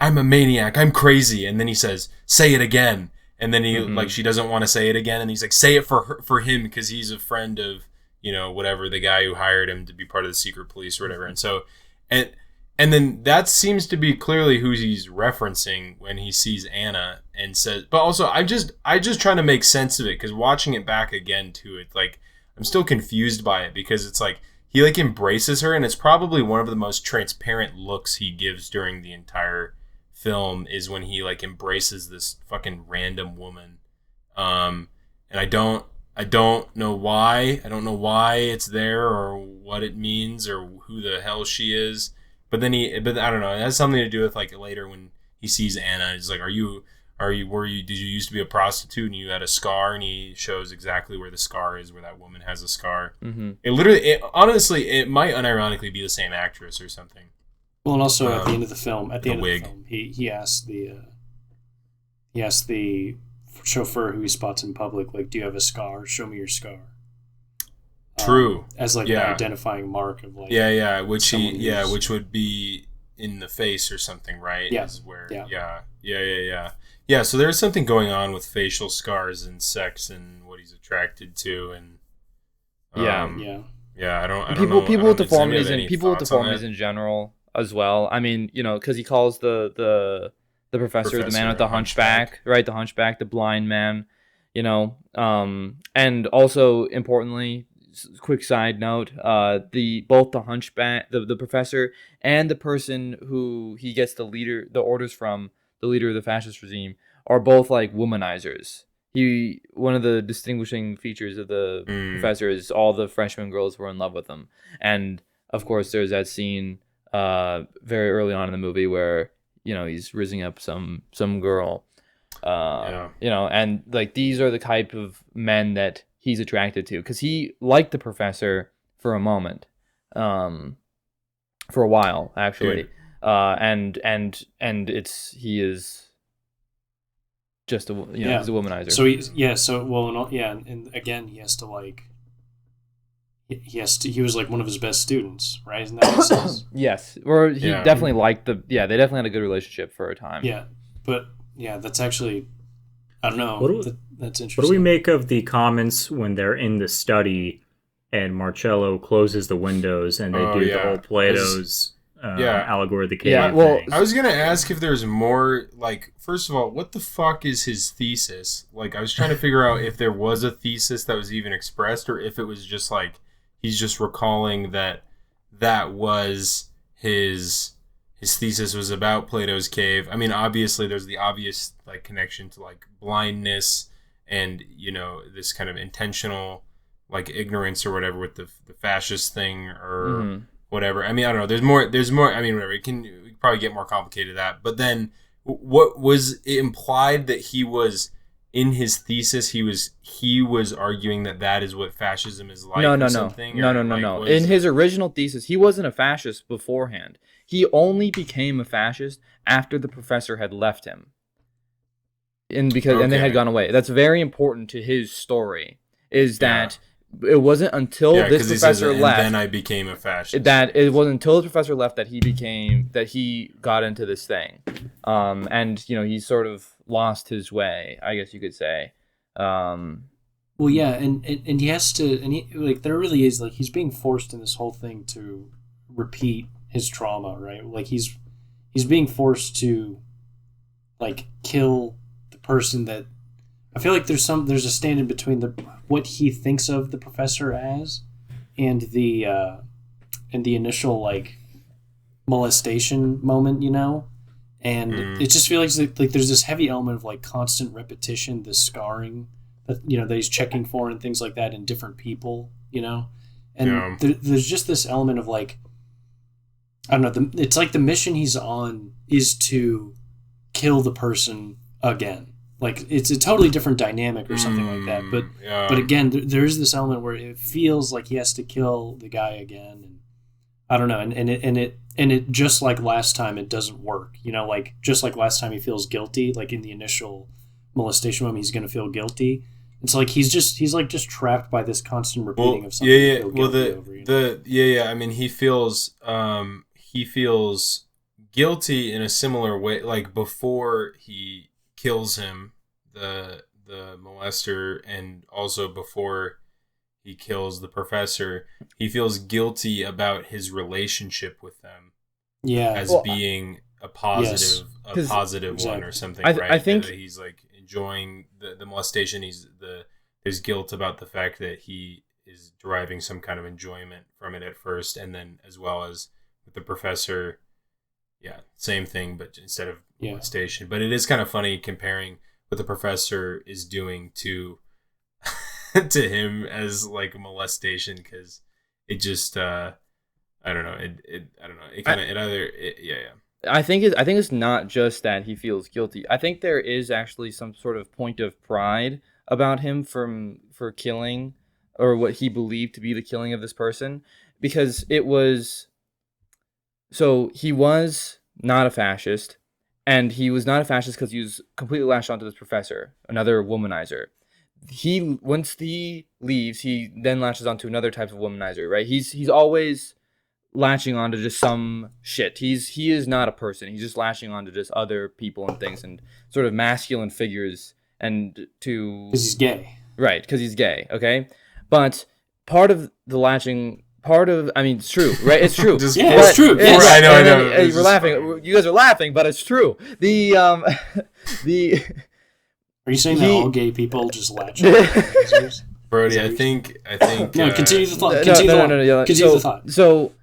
I'm a maniac, I'm crazy, and then he says, say it again, and then he like she doesn't want to say it again, and he's like, say it for him because he's a friend of whatever, the guy who hired him to be part of the secret police or whatever. And so and then that seems to be clearly who he's referencing when he sees Anna and says, but also I just trying to make sense of it, because watching it back again too, it's like I'm still confused by it, because it's like he like embraces her, and it's probably one of the most transparent looks he gives during the entire film is when he like embraces this fucking random woman. And I don't know why. I don't know why it's there or what it means or who the hell she is. But I don't know. It has something to do with like later when he sees Anna. He's like, did you used to be a prostitute and you had a scar? And he shows exactly where the scar is, where that woman has a scar. Mm-hmm. It might unironically be the same actress or something. Well, and also at the end of the film, he asked the chauffeur who he spots in public, like, do you have a scar? Show me your scar. True. As like an identifying mark of like which would be in the face or something, right? Yeah. Is where yeah. So there's something going on with facial scars and sex and what he's attracted to, and I don't know. People with deformities in general as well. I mean, because he calls the professor the man with the hunchback, right? The hunchback, the blind man, and also importantly, quick side note, both the hunchback, the professor, and the person who he gets the orders from, the leader of the fascist regime, are both like womanizers. One of the distinguishing features of the professor is all the freshman girls were in love with him, and of course there's that scene very early on in the movie where he's rizzing up some girl, and like these are the type of men that he's attracted to, because he liked the professor for a moment, for a while actually. And he is just he's a womanizer. And again he has to like he was like one of his best students, right? Isn't that what it says? Yes, or he definitely liked they definitely had a good relationship for a time. Yeah, but that's actually, I don't know. That's interesting. What do we make of the comments when they're in the study and Marcello closes the windows and they do the whole Plato's allegory of the cave. Yeah, well, I was gonna ask if there's more. Like, first of all, what the fuck is his thesis? Like, I was trying to figure out if there was a thesis that was even expressed, or if it was just like he's just recalling that was his thesis was about Plato's cave. I mean, obviously, there's the obvious like connection to like blindness and this kind of intentional like ignorance or whatever with the fascist thing or whatever. I mean, I don't know. There's more. I mean, whatever. We can probably get more complicated that. But then, what was it implied that he was in his thesis? He was arguing that is what fascism is like. No. No. In his original thesis, he wasn't a fascist beforehand. He only became a fascist after the professor had left him, and they had gone away. That's very important to his story. Is that it wasn't until this professor left, and then I became a fascist. That it wasn't until the professor left that he got into this thing, and he sort of lost his way, I guess you could say. Well, yeah, and he has to, and he like there really is like he's being forced in this whole thing to repeat his trauma, right? Like he's being forced to like kill the person that I feel like there's a stand in between what he thinks of the professor as and the initial like molestation moment, and it just feels like there's this heavy element of like constant repetition, this scarring that that he's checking for and things like that in different people, and there's just this element of like I don't know, it's like the mission he's on is to kill the person again. Like it's a totally different dynamic or something like that. But again, there is this element where it feels like he has to kill the guy again, and I don't know, and it just like last time it doesn't work. Like just like last time he feels guilty, like in the initial molestation moment he's gonna feel guilty. It's like he's just trapped by this constant repeating of something. I mean, he feels guilty in a similar way. Like before he kills him, the molester, and also before he kills the professor, he feels guilty about his relationship with them. Yeah, as being a positive, one or something. Right? I think that he's like enjoying the molestation. There's guilt about the fact that he is deriving some kind of enjoyment from it at first, and then as well as with the professor, same thing, but instead of molestation. But it is kind of funny comparing what the professor is doing to to him as like molestation, because it just I don't know. I think it's not just that he feels guilty. I think there is actually some sort of point of pride about him for killing, or what he believed to be the killing of this person, because he was not a fascist, and he was not a fascist because he was completely lashed onto this professor, another womanizer. Once he leaves, he then lashes onto another type of womanizer, right? He's always latching onto just some shit. He is not a person. He's just lashing onto just other people and things and sort of masculine figures, and to because he's gay, right? Because he's gay. Okay, but part of the latching. It's true, right? It's true. It's true. I know. We're laughing. You guys are laughing, but it's true. Are you saying that all gay people just latch on? Brody, I think. No, continue the thought. Continue the thought. So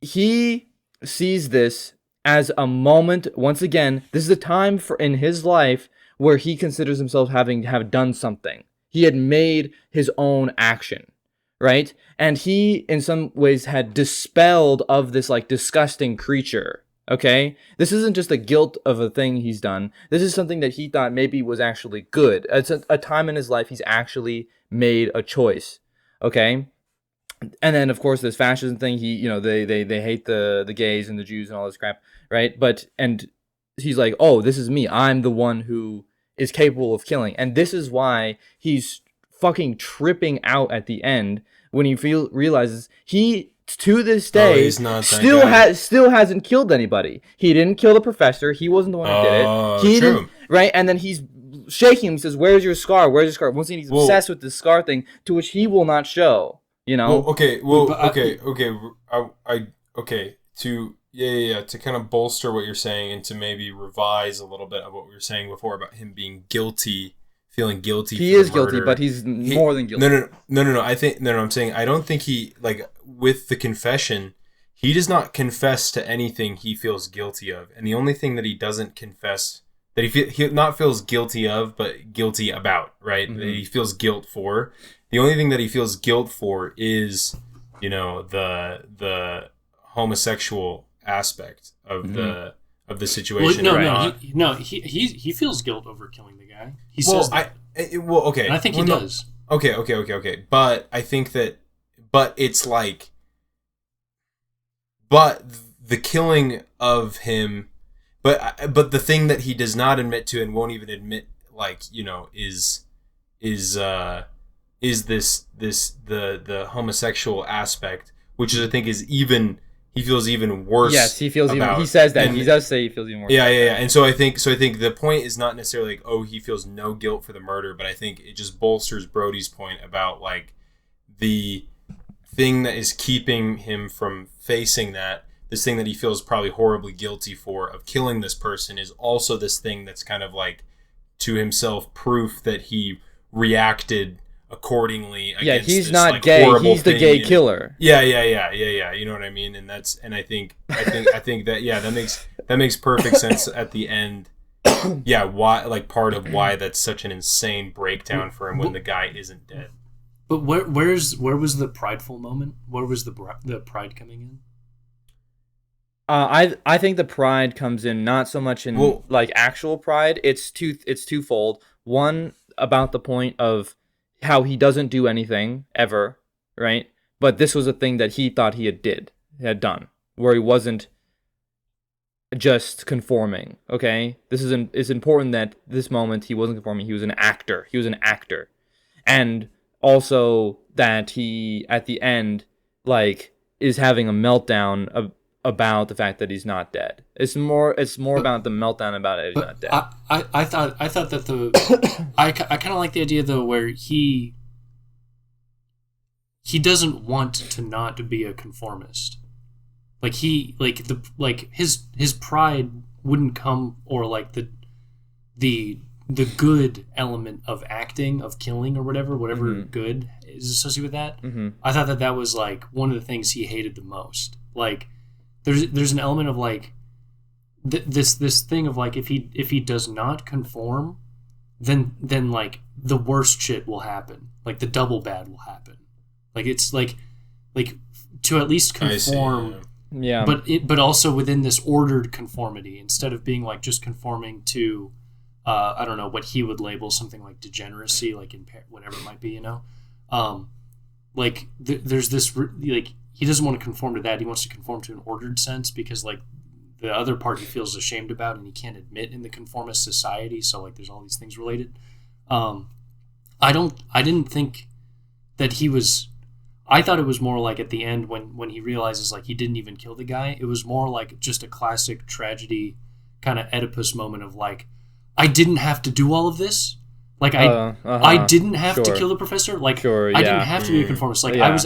he sees this as a moment. Once again, this is a time in his life where he considers himself have done something. He had made his own action. Right? And he, in some ways, had dispelled of this, like, disgusting creature. Okay? This isn't just the guilt of a thing he's done. This is something that he thought maybe was actually good. It's a time in his life he's actually made a choice. Okay? And then, of course, this fascism thing, they hate the gays and the Jews and all this crap. Right? And he's like, oh, this is me. I'm the one who is capable of killing. And this is why he's fucking tripping out at the end when he realizes he, to this day, still hasn't killed anybody. He didn't kill the professor. He wasn't the one who did it. He didn't, right? And then he's shaking him, says, "Where's your scar? Where's your scar?" Once again, he's obsessed with this scar thing, to which he will not show. Okay. to kind of bolster what you're saying and to maybe revise a little bit of what we were saying before about him being guilty, feeling guilty. He is guilty, but he's more than guilty. No. I'm saying I don't think he, like, with the confession, he does not confess to anything he feels guilty of, and the only thing that he doesn't confess that he not feels guilty of, but guilty about, right? Mm-hmm. That he feels guilt for. The only thing that he feels guilt for is, you know, the homosexual aspect of the situation. He feels guilt over killing the guy. He says that. Okay. And I think he does. Okay. But I think that, it's like, but the killing of him, but the thing that he does not admit to and won't even admit, like, you know, is the homosexual aspect, which is, I think, is even, he feels even worse. Yes, he feels even. He says that. He does say he feels even worse. Yeah. And so I think the point is not necessarily like, oh, he feels no guilt for the murder, but I think it just bolsters Brody's point about, like, the thing that is keeping him from facing that, this thing that he feels probably horribly guilty for, of killing this person, is also this thing that's kind of like, to himself, proof that he reacted accordingly against he's this, not like, gay. horrible He's the thing. gay killer. Yeah. You know what I mean? And I think that makes perfect sense at the end. Yeah, why, like, part of why that's such an insane breakdown for him when the guy isn't dead. But where was the prideful moment? Where was the pride coming in? I think the pride comes in not so much in like actual pride. It's twofold. One, about the point of how he doesn't do anything ever, right? But this was a thing that he thought he had done, where he wasn't just conforming. Okay, it's important that this moment he wasn't conforming. He was an actor. And also that he, at the end, like, is having a meltdown about the fact that he's not dead. It's more about the meltdown about it. He's not dead. I thought that I kind of like the idea, though, where he doesn't want to not be a conformist. Like, his pride wouldn't come, or like the good element of acting, of killing, or whatever Mm-hmm. good is associated with that. Mm-hmm. I thought that was, like, one of the things he hated the most. Like, there's an element of, like, this thing of, like, if he does not conform, then like the worst shit will happen. Like, the double bad will happen. Like, it's like to at least conform. Yeah. But also within this ordered conformity, instead of being, like, just conforming to I don't know, what he would label something like degeneracy, like whatever it might be, you know. Like, there's this, like, he doesn't want to conform to that. He wants to conform to an ordered sense, because, like, the other part he feels ashamed about and he can't admit in the conformist society. So, like, there's all these things related. I didn't think that he was. I thought it was more like at the end when he realizes, like, he didn't even kill the guy. It was more like just a classic tragedy kind of Oedipus moment of, like, I didn't have to do all of this. Like, I didn't have to kill the professor. Like, I didn't have to be a conformist. Like, I was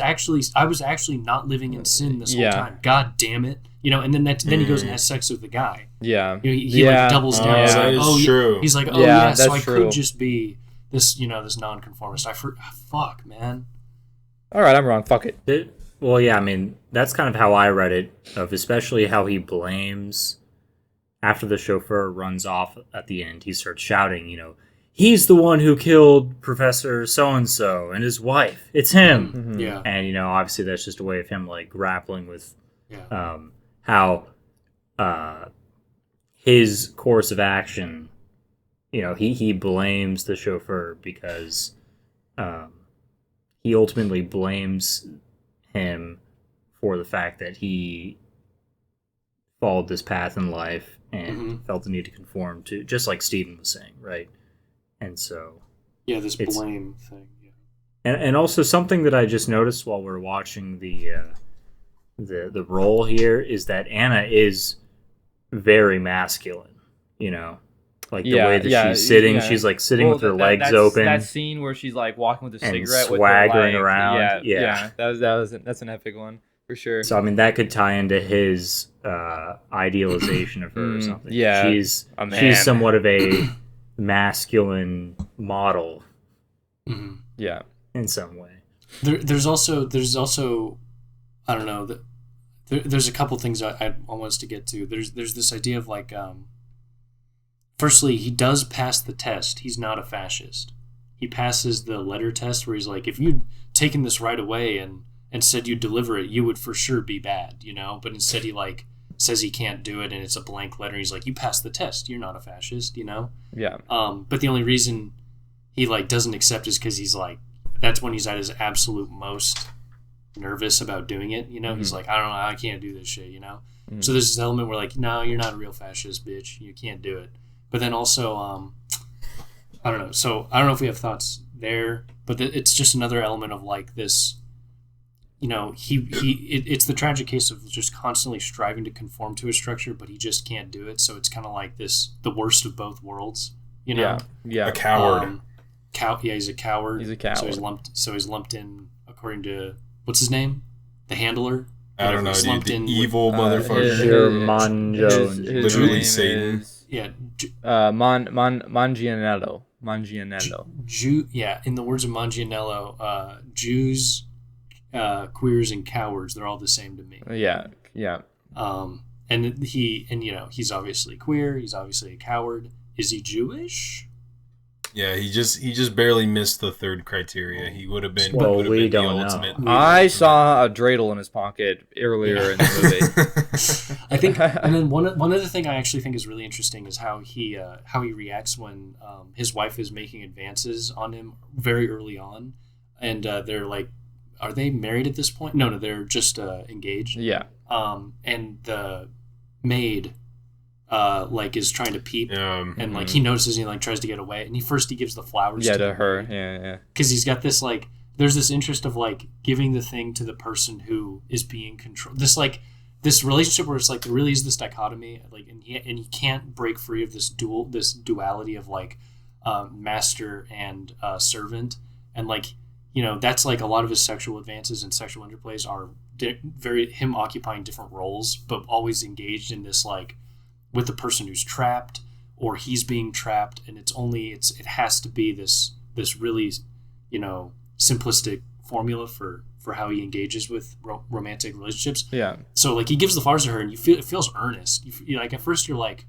actually not living in sin this whole time. God damn it, you know. And then he goes and has sex with the guy. Yeah, you know, he like doubles down. He's like, true. He's like, so I could just be this, you know, this nonconformist. Fuck, man. All right, I'm wrong. Fuck it. Well, yeah, I mean, that's kind of how I read it, of especially how he blames, after the chauffeur runs off at the end, he starts shouting, you know, he's the one who killed Professor so-and-so and his wife. It's him. Mm-hmm. Yeah. And, you know, obviously that's just a way of him, like, grappling with how his course of action, you know, he blames the chauffeur because he ultimately blames him for the fact that he followed this path in life and felt the need to conform to, just like Stephen was saying, right? And so, yeah, this blame thing. Yeah. And also something that I just noticed while we're watching the role here is that Anna is very masculine, you know, like the way that she's sitting. She's like sitting with her legs open. That scene where she's like walking with a cigarette, swaggering with her around. Yeah, that's an epic one. For sure. So I mean, that could tie into his idealization of her or something. Yeah, she's somewhat of a masculine model. Mm-hmm. Yeah, in some way. There's also I don't know, there's a couple things I want us to get to. There's this idea of like, firstly, he does pass the test. He's not a fascist. He passes the letter test where he's like, if you'd taken this right away and said you'd deliver it, you would for sure be bad, you know? But instead he like says he can't do it and it's a blank letter. He's like, you passed the test. You're not a fascist, you know? Yeah. But the only reason he like doesn't accept is because he's like, that's when he's at his absolute most nervous about doing it, you know? He's like, I don't know, I can't do this shit, you know? So there's this element where like, no, you're not a real fascist, bitch. You can't do it. But then also, I don't know. So I don't know if we have thoughts there, but it's just another element of like this, you know, it's the tragic case of just constantly striving to conform to a structure, but he just can't do it. So it's kind of like the worst of both worlds, you know? Yeah. A coward. Yeah, he's a coward. He's a coward. So he's lumped in according to, what's his name? The handler? I don't know, dude. The evil His motherfucker. Literally Satan. Mangianello. Yeah, in the words of Mangianello, Jews, queers, and cowards, they're all the same to me. Yeah. And you know, he's obviously queer, he's obviously a coward. Is he Jewish? Yeah, he just barely missed the third criteria. He would have been, we the don't ultimate. know. I saw a dreidel in his pocket earlier in the movie. I think, and then one other thing I actually think is really interesting is how he reacts when his wife is making advances on him very early on, and they're like, are they married at this point? No, they're just engaged. Yeah. And the maid like is trying to peep, and like he notices and he like tries to get away, and he gives the flowers to her. Yeah. Because he's got this like, there's this interest of like giving the thing to the person who is being controlled. This relationship where it's like there really is this dichotomy, like, and he can't break free of this duality of like master and servant, and like, you know, that's like a lot of his sexual advances and sexual interplays are very him occupying different roles, but always engaged in this like with the person who's trapped or he's being trapped, and it has to be this really, you know, simplistic formula for how he engages with romantic relationships. Yeah. So like he gives the flowers to her, and it feels earnest. You like at first you're like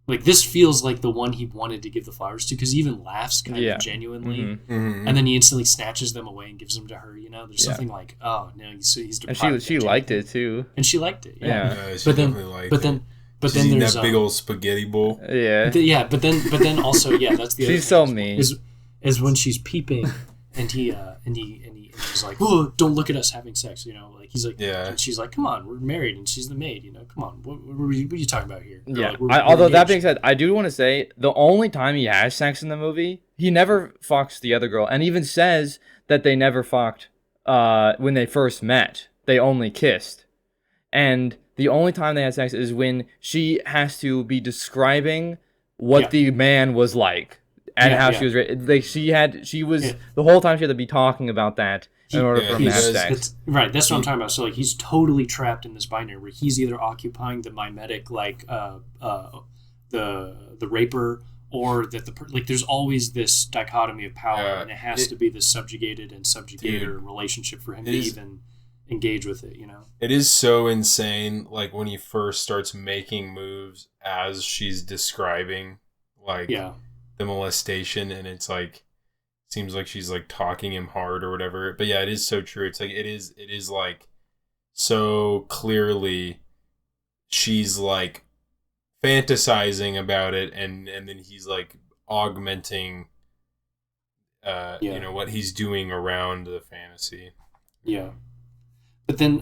this feels like the one he wanted to give the flowers to, because he even laughs kind of genuinely, and then he instantly snatches them away and gives them to her. You know, there's something like, oh no, he's deprived. And she liked it too. And she liked it. Yeah. She definitely liked it. But she's then eating there's that big old spaghetti bowl. Yeah. But then also, yeah, that's the other she's thing so mean. Is when she's peeping, and he's like, "Whoa, don't look at us having sex," you know, like he's like, and she's like, "Come on, we're married," and she's the maid, you know, "Come on, what are you talking about here?" Yeah. Like, we're although that engaged. being said, I do want to say the only time he has sex in the movie, he never fucks the other girl, and even says that they never fucked when they first met. They only kissed, and the only time they had sex is when she has to be describing what the man was like and how she was raised. Like she was the whole time she had to be talking about that in order for him to have sex. Right, that's what I'm talking about. So like he's totally trapped in this binary where he's either occupying the mimetic, like the raper, or that like there's always this dichotomy of power, and it has to be this subjugated and subjugator relationship for him to even engage with it, you know. It is so insane, like when he first starts making moves as she's describing like the molestation, and it's like seems like she's like talking him hard or whatever. But yeah, it is so true. It's like it is like so clearly she's like fantasizing about it, and then he's like augmenting you know, what he's doing around the fantasy. Yeah. But then,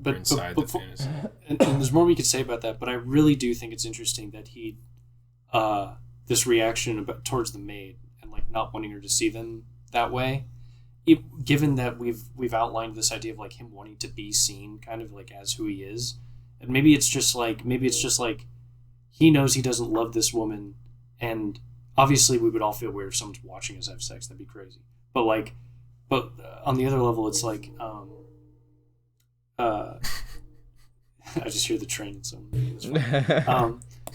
inside the fantasy. And there's more we could say about that. But I really do think it's interesting that he, this reaction towards the maid and like not wanting her to see them that way. Given that we've outlined this idea of like him wanting to be seen, kind of like as who he is, and maybe it's just like he knows he doesn't love this woman, and obviously we would all feel weird if someone's watching us have sex. That'd be crazy. But on the other level, it's like. I just hear the train in some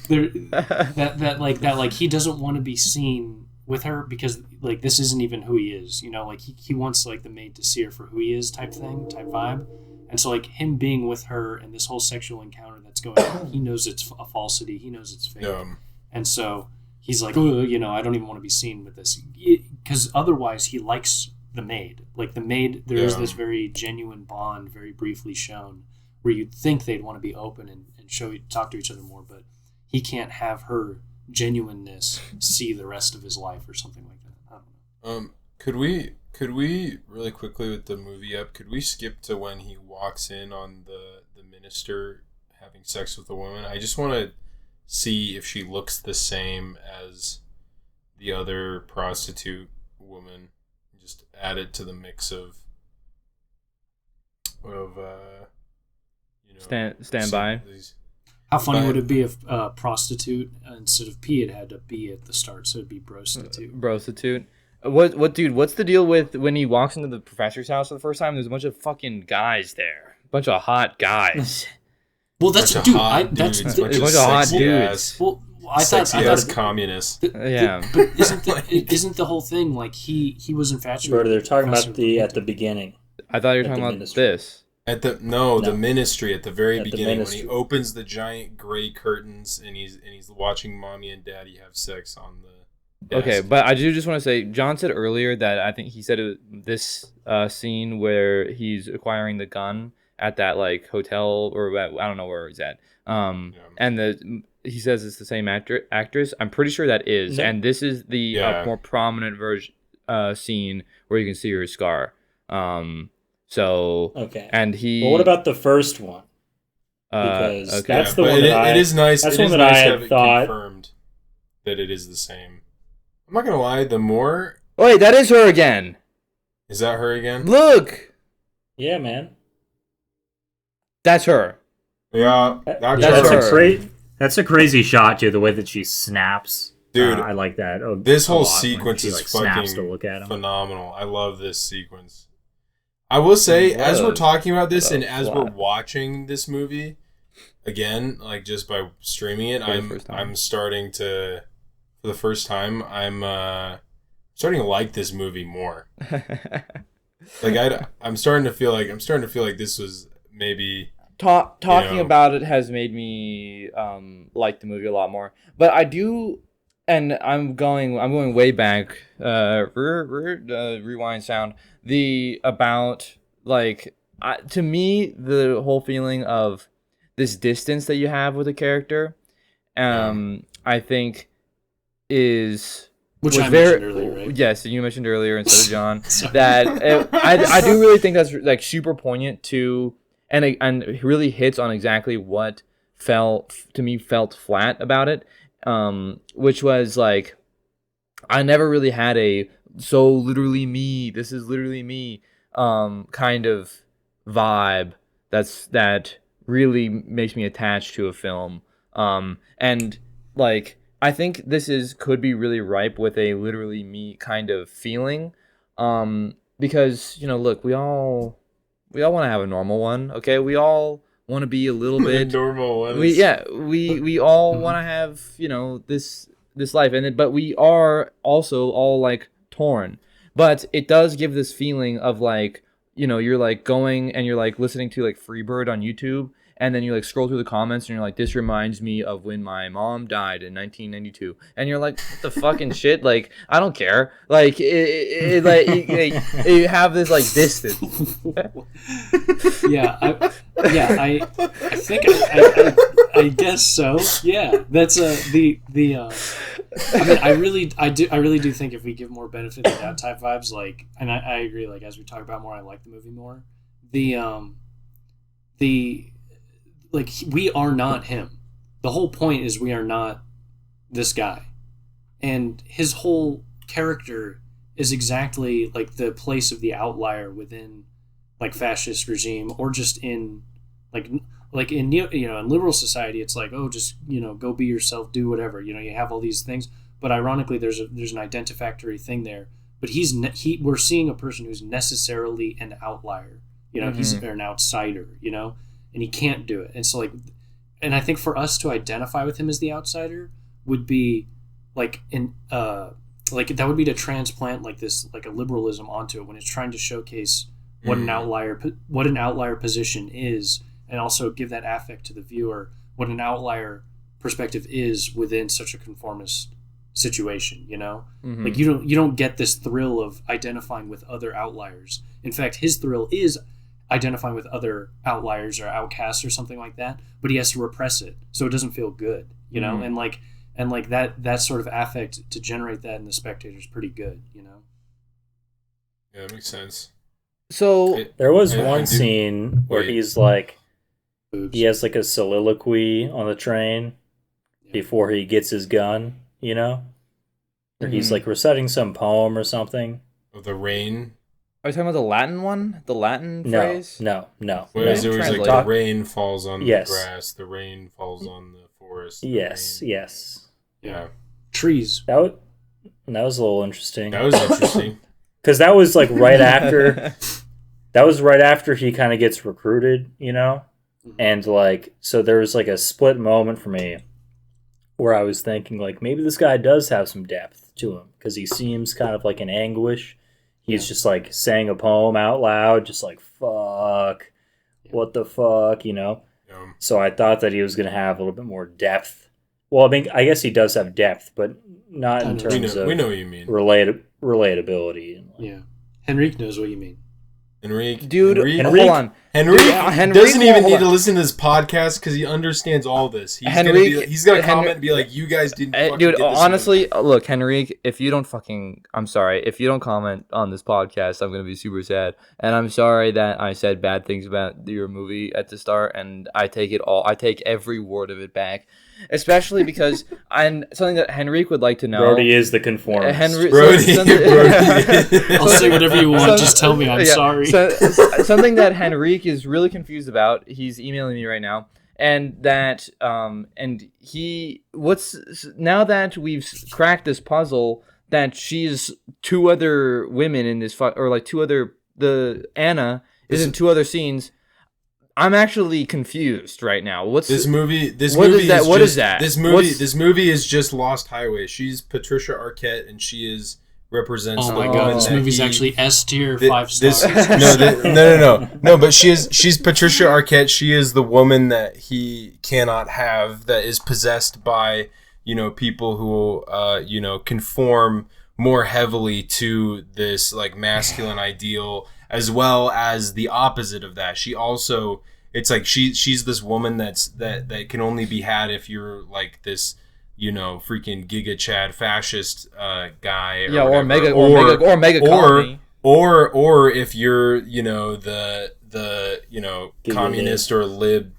that he doesn't want to be seen with her because like this isn't even who he is, you know, like he wants like the maid to see her for who he is type vibe. And so like him being with her and this whole sexual encounter that's going on, he knows it's a falsity, he knows it's fake. And so he's like, oh, you know, I don't even want to be seen with this, because otherwise he likes the maid. Like the maid, there is this very genuine bond, very briefly shown, where you'd think they'd want to be open and talk to each other more, but he can't have her genuineness see the rest of his life or something like that. I don't know. Could we really quickly with the movie up? Could we skip to when he walks in on the minister having sex with a woman? I just want to see if she looks the same as the other prostitute woman. Just add it to the mix of stand by. How funny would it be if prostitute instead of P it had to be at the start, so it'd be brostitute. Brostitute. What dude? What's the deal with when he walks into the professor's house for the first time? There's a bunch of fucking guys there, a bunch of hot guys. Well, that's a dude. That's a bunch of hot dudes. Well, I thought communists. Yeah, but isn't the whole thing like he was infatuated? Brody, they're talking about at the beginning. I thought you were talking about this. The ministry at the very beginning when he opens the giant gray curtains and he's watching mommy and daddy have sex on the desk. Okay, but I do just want to say, John said earlier that I think he said this scene where he's acquiring the gun at that like hotel or I don't know where he's at. And he says it's the same actress. I'm pretty sure that is, and this is the more prominent version scene where you can see her scar. So okay, and he. Well, what about the first one? Because that's the one it is nice. That's it one is that nice I to have had it thought confirmed that it is the same. I'm not gonna lie. The more wait, that is her again. Is that her again? Look. Yeah, man. That's her. Yeah, that's a crazy shot too. The way that she snaps, dude. I like that. This whole sequence is snaps to look at him. Phenomenal. I love this sequence. I will say, as we're talking about this and as we're watching this movie again, like just by streaming it, I'm starting to, for the first time, I'm starting to like this movie more. Like I'm starting to feel like this was maybe talking about it has made me like the movie a lot more. But I do, and I'm going way back. Rewind sound. To me, the whole feeling of this distance that you have with a character, I think is mentioned earlier, right? Yes, you mentioned earlier instead of John that I do really think that's like super poignant to, and it really hits on exactly what felt flat about it, which was like I never really had a so literally me, this is literally me kind of vibe that really makes me attached to a film, and like I think this could be really ripe with a literally me kind of feeling, because look, we all want to have a normal one, okay? We all want to be a little bit normal one. We all want to have this life, but we are also all like torn. But it does give this feeling of like, you're like going and you're like listening to like Freebird on YouTube, and then you like scroll through the comments and you're like, this reminds me of when my mom died in 1992, and you're like, what the fucking shit? Like, I don't care. Like, you have this like distance. I think I guess so. Yeah, that's I mean, I really do think if we give more benefit to that type vibes, like, and I agree. Like as we talk about more, I like the movie more. Like we are not him. The whole point is we are not this guy, and his whole character is exactly like the place of the outlier within like fascist regime, or just in like in in liberal society, it's like, oh, just go be yourself, do whatever, you have all these things, but ironically there's an identificatory thing there, but we're seeing a person who's necessarily an outlier, You know, he's an outsider, you know, and he can't do it. And so like, and I think for us to identify with him as the outsider would be like like that would be to transplant like this, like a liberalism onto it when it's trying to showcase what an outlier position is, and also give that affect to the viewer, what an outlier perspective is within such a conformist situation, you know? Like you don't get this thrill of identifying with other outliers. In fact, his thrill is identifying with other outliers or outcasts or something like that, but he has to repress it so it doesn't feel good, you know? And like that sort of affect to generate that in the spectator is pretty good, you know? Yeah, that makes sense. So there was one scene where he's like, he has like a soliloquy on the train before he gets his gun, you know? Or he's like reciting some poem or something. Of the rain. Are you talking about the Latin one? The Latin phrase? No. Whereas it was like the rain falls on the grass, the rain falls on the forest. Yes. Yeah. Trees. That was a little interesting. That was interesting. Because that was like right after... That was right after he kind of gets recruited, you know? And like, so there was like a split moment for me where I was thinking like, maybe this guy does have some depth to him because he seems kind of like in anguish. He's just like saying a poem out loud, just like, fuck, what the fuck, you know? Yeah. So I thought that he was going to have a little bit more depth. Well, I mean, I guess he does have depth, but not in terms of we know what you mean. Relatability. Yeah. Henrik knows what you mean. Henrik, hold on. Henrik doesn't even need to listen to this podcast because he understands all this. He's gonna comment and be like, "You guys didn't." Dude, get this honestly, look, Henrik, if you don't comment on this podcast, I'm gonna be super sad. And I'm sorry that I said bad things about your movie at the start, and I take it all. I take every word of it back. Especially because something that Henrik would like to know. Brody is the conformist. Brody. I'll say whatever you want. Just tell me I'm sorry. Something that Henrik is really confused about. He's emailing me right now, and that now that we've cracked this puzzle, that she's two other women in this Anna is in two other scenes. I'm actually confused right now. This movie is just Lost Highway. She's Patricia Arquette, and she represents. Oh my god, this movie's actually S tier, 5 stars. No. But she's Patricia Arquette. She is the woman that he cannot have. That is possessed by people who conform more heavily to this like masculine ideal, as well as the opposite of that. She also, it's like she's this woman that can only be had if you're like this, freaking Giga Chad fascist guy. Yeah, or mega colony. Or if you're the communist or lib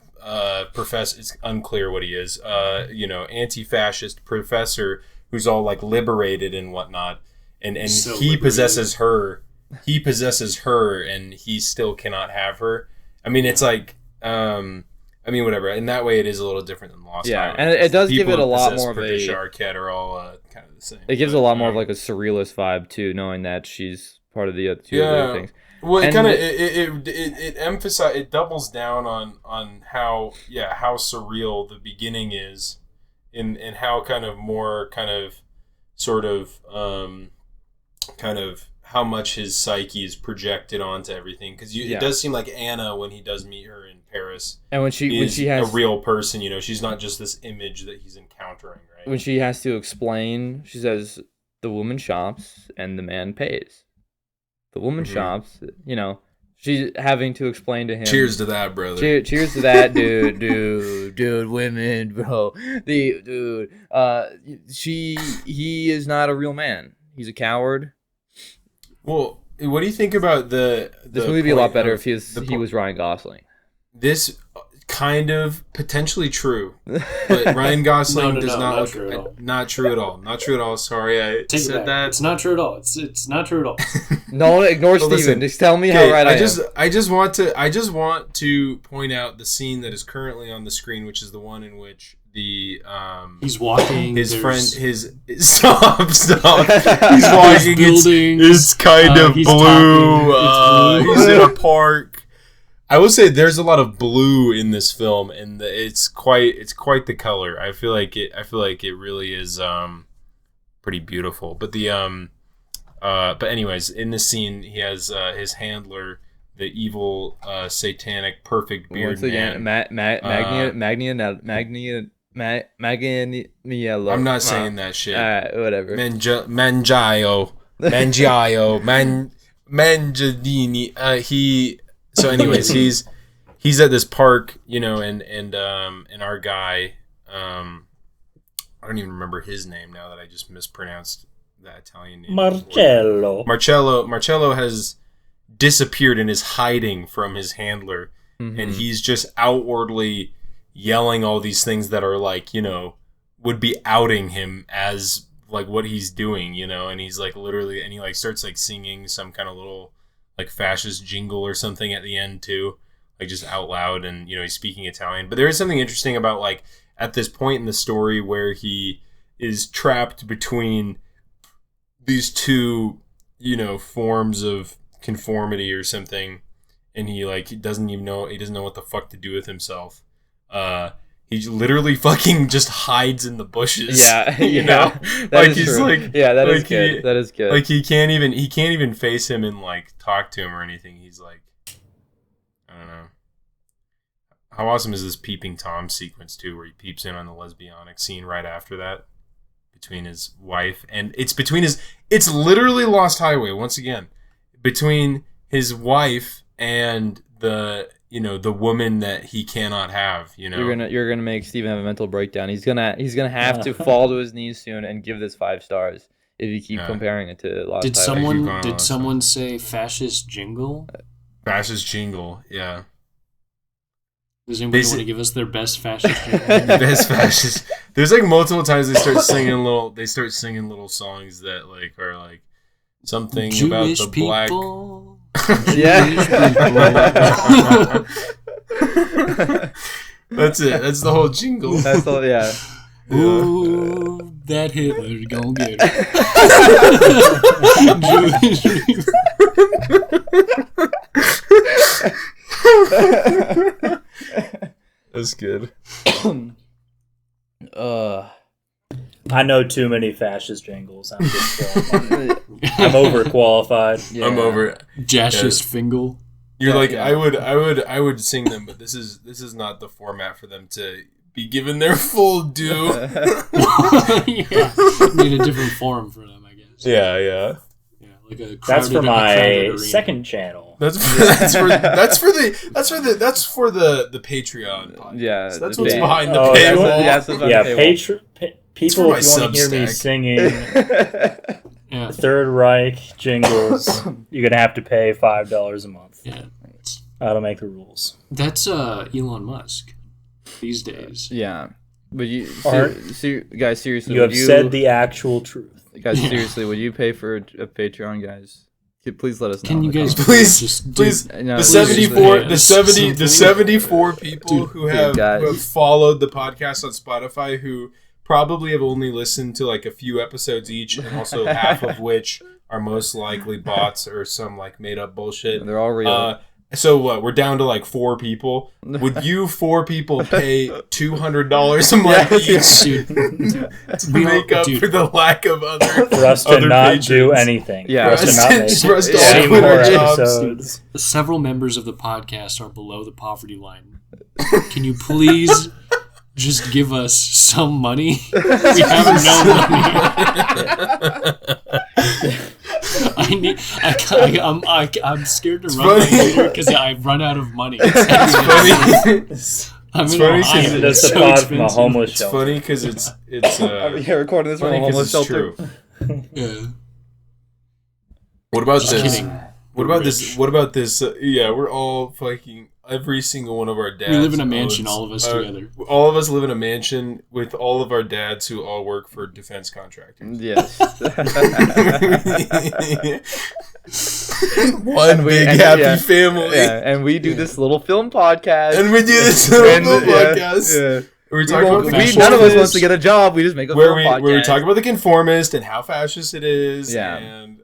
professor. It's unclear what he is. Anti-fascist professor who's all like liberated and whatnot, and so he possesses her. He possesses her, and he still cannot have her. I mean, it's like, whatever. In that way, it is a little different than Lost Highway. And it does give it a lot more of a. Patricia Arquette are all kind of the same. It gives a lot more of like a surrealist vibe too, knowing that she's part of the other two other things. Well, it kind of it emphasizes, it doubles down on how surreal the beginning is, and how kind of how much his psyche is projected onto everything, because it does seem like Anna, when he does meet her in Paris, and when she has a real person, she's not just this image that he's encountering, right? When she has to explain, she says the woman shops and the man pays. The woman shops, she's having to explain to him. Cheers to that, brother. Cheers to that, dude, women, bro. He is not a real man. He's a coward. Well, what do you think about this movie would be a lot better if he was Ryan Gosling. This kind of potentially true, but Ryan Gosling does not look true at all. Not true at all. Not true at all. Sorry, I said that. It's not true at all. It's not true at all. No, ignore Steven. Listen, just tell me how right I am. I just want to point out the scene that is currently on the screen, which is the one in which he's walking. His friend, stop. He's walking. Buildings, it's kind of blue. He's in a park. I will say there's a lot of blue in this film, and it's quite the color. I feel like it really is pretty beautiful. But but anyways, in this scene, he has his handler, the evil, satanic, perfect beard Once again, man. Magniello. I'm not saying that shit. Whatever. Mangiadini. So anyways, he's at this park, and our guy, I don't even remember his name now that I just mispronounced that Italian name. Marcello has disappeared and is hiding from his handler, and he's just outwardly yelling all these things that are like, would be outing him as like what he's doing, and he's like literally, and he like starts like singing some kind of little like fascist jingle or something at the end too, like just out loud, and he's speaking Italian. But there is something interesting about like at this point in the story where he is trapped between these two forms of conformity or something, and he doesn't know what the fuck to do with himself. He literally fucking just hides in the bushes. Yeah, that like is he's true. Like, yeah, that is good. That is good. Like he can't even face him and like talk to him or anything. He's like, I don't know. How awesome is this peeping Tom sequence too, where he peeps in on the lesbianic scene right after that between his wife, and it's literally Lost Highway once again, between his wife and the woman that he cannot have. You're gonna make Steven have a mental breakdown. He's gonna have to fall to his knees soon and give this 5 stars if you keep comparing it to Lost Highway. Did someone say fascist jingle? Fascist jingle, yeah. Does anybody want to give us their best fascist jingle? Best fascist. There's like multiple times they start singing little songs that like are like something Jewish about the people. Yeah. That's it. That's the whole jingle. That's all. Yeah. Ooh, that Hitler's gonna get it. That's good. I know too many fascist jingles. I'm overqualified. Yeah. I'm over it. Jascist Fingal. You're I would sing them, but this is not the format for them to be given their full due. Yeah. Need a different forum for them, I guess. Yeah. Like a that's for my second channel. That's for the Patreon podcast. Yeah, that's what's behind the paywall. People, if you want to hear me singing Third Reich jingles, you're gonna have to pay $5 a month. Yeah, that'll make the rules. That's Elon Musk these days. Yeah, but guys, seriously, you have said the actual truth. Guys, seriously, would you pay for a Patreon, guys? Please let us know. Can you guys please? The 74 people who have followed the podcast on Spotify, who probably have only listened to like a few episodes each, and also half of which are most likely bots or some like made up bullshit. They're all real. So what? We're down to like 4 people. Would you 4 people pay $200 a month each to make up for the lack of other for us to not patrons. Do anything? Yeah, for us to all quit our jobs. Several members of the podcast are below the poverty line. Can you please just give us some money? We have no money. I'm scared to run later because I run out of money. It's funny because it's so from a homeless shelter. It's funny because it's recording this from a homeless shelter. Yeah. What about this? What about this? Yeah, we're all fucking. Every single one of our dads. We live in a mansion, all of us together. All of us live in a mansion with all of our dads who all work for defense contractors. Yes. One big happy family. Yeah, and we do this little film podcast. Yeah. We're talking about none of us wants to get a job. We just make a film podcast. Where we talk about the Conformist and how fascist it is. Yeah. And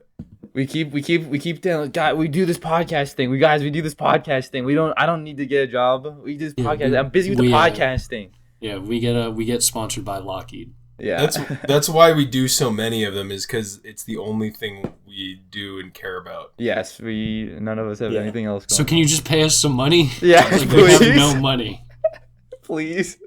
We keep telling God, we do this podcast thing. We do this podcast thing. I don't need to get a job. We do this podcast. I'm busy with the podcast thing. Yeah, we get sponsored by Lockheed. Yeah. That's why we do so many of them, is because it's the only thing we do and care about. Yes, none of us have anything else going So can you just pay us some money? Yeah, like, please. We have no money. Please.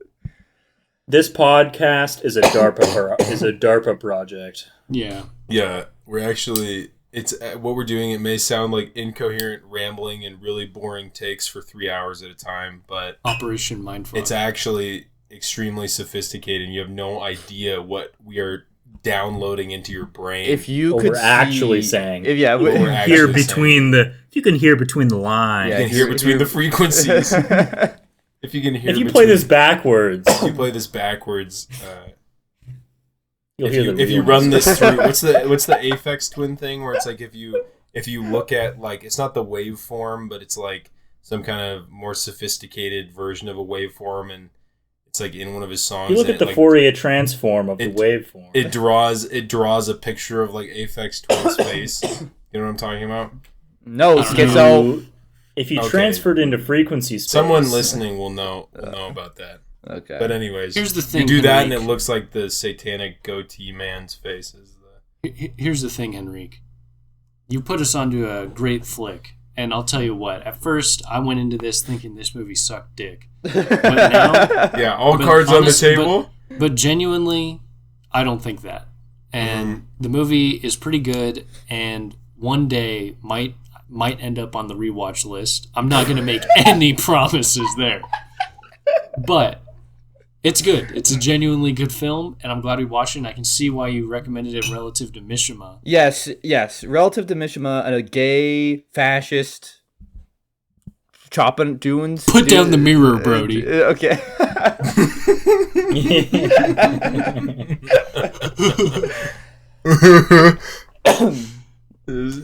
This podcast is a DARPA project. Yeah. Yeah, we're actually... It's what we're doing. It may sound like incoherent rambling and really boring takes for 3 hours at a time, but Operation Mindfuck. It's actually extremely sophisticated. And you have no idea what we are downloading into your brain. If you could we're actually saying, if you can hear between the lines, you can hear between the frequencies. If you can hear, if you play this backwards, if you run this through, what's the Aphex Twin thing where it's like if you look at, like, it's not the waveform, but it's like some kind of more sophisticated version of a waveform, and it's like in one of his songs. You look at the Fourier transform of the waveform. It draws a picture of like Aphex Twin's face. You know what I'm talking about? No, schizo. If you transferred into frequency space, someone listening will know about that. Okay. But anyways, here's the thing. You do that, and Henrik. it looks like the satanic goatee man's face. Here's the thing, Henrik. You put us onto a great flick, and I'll tell you what. At first, I went into this thinking this movie sucked dick. But now, yeah, all cards on the table. But genuinely, I don't think that. And the movie is pretty good, and one day might end up on the rewatch list. I'm not going to make any promises there. But it's good. It's a genuinely good film, and I'm glad we watched it, and I can see why you recommended it relative to Mishima. Yes. Relative to Mishima, and a gay fascist doing... Put down the mirror, Brody. Okay.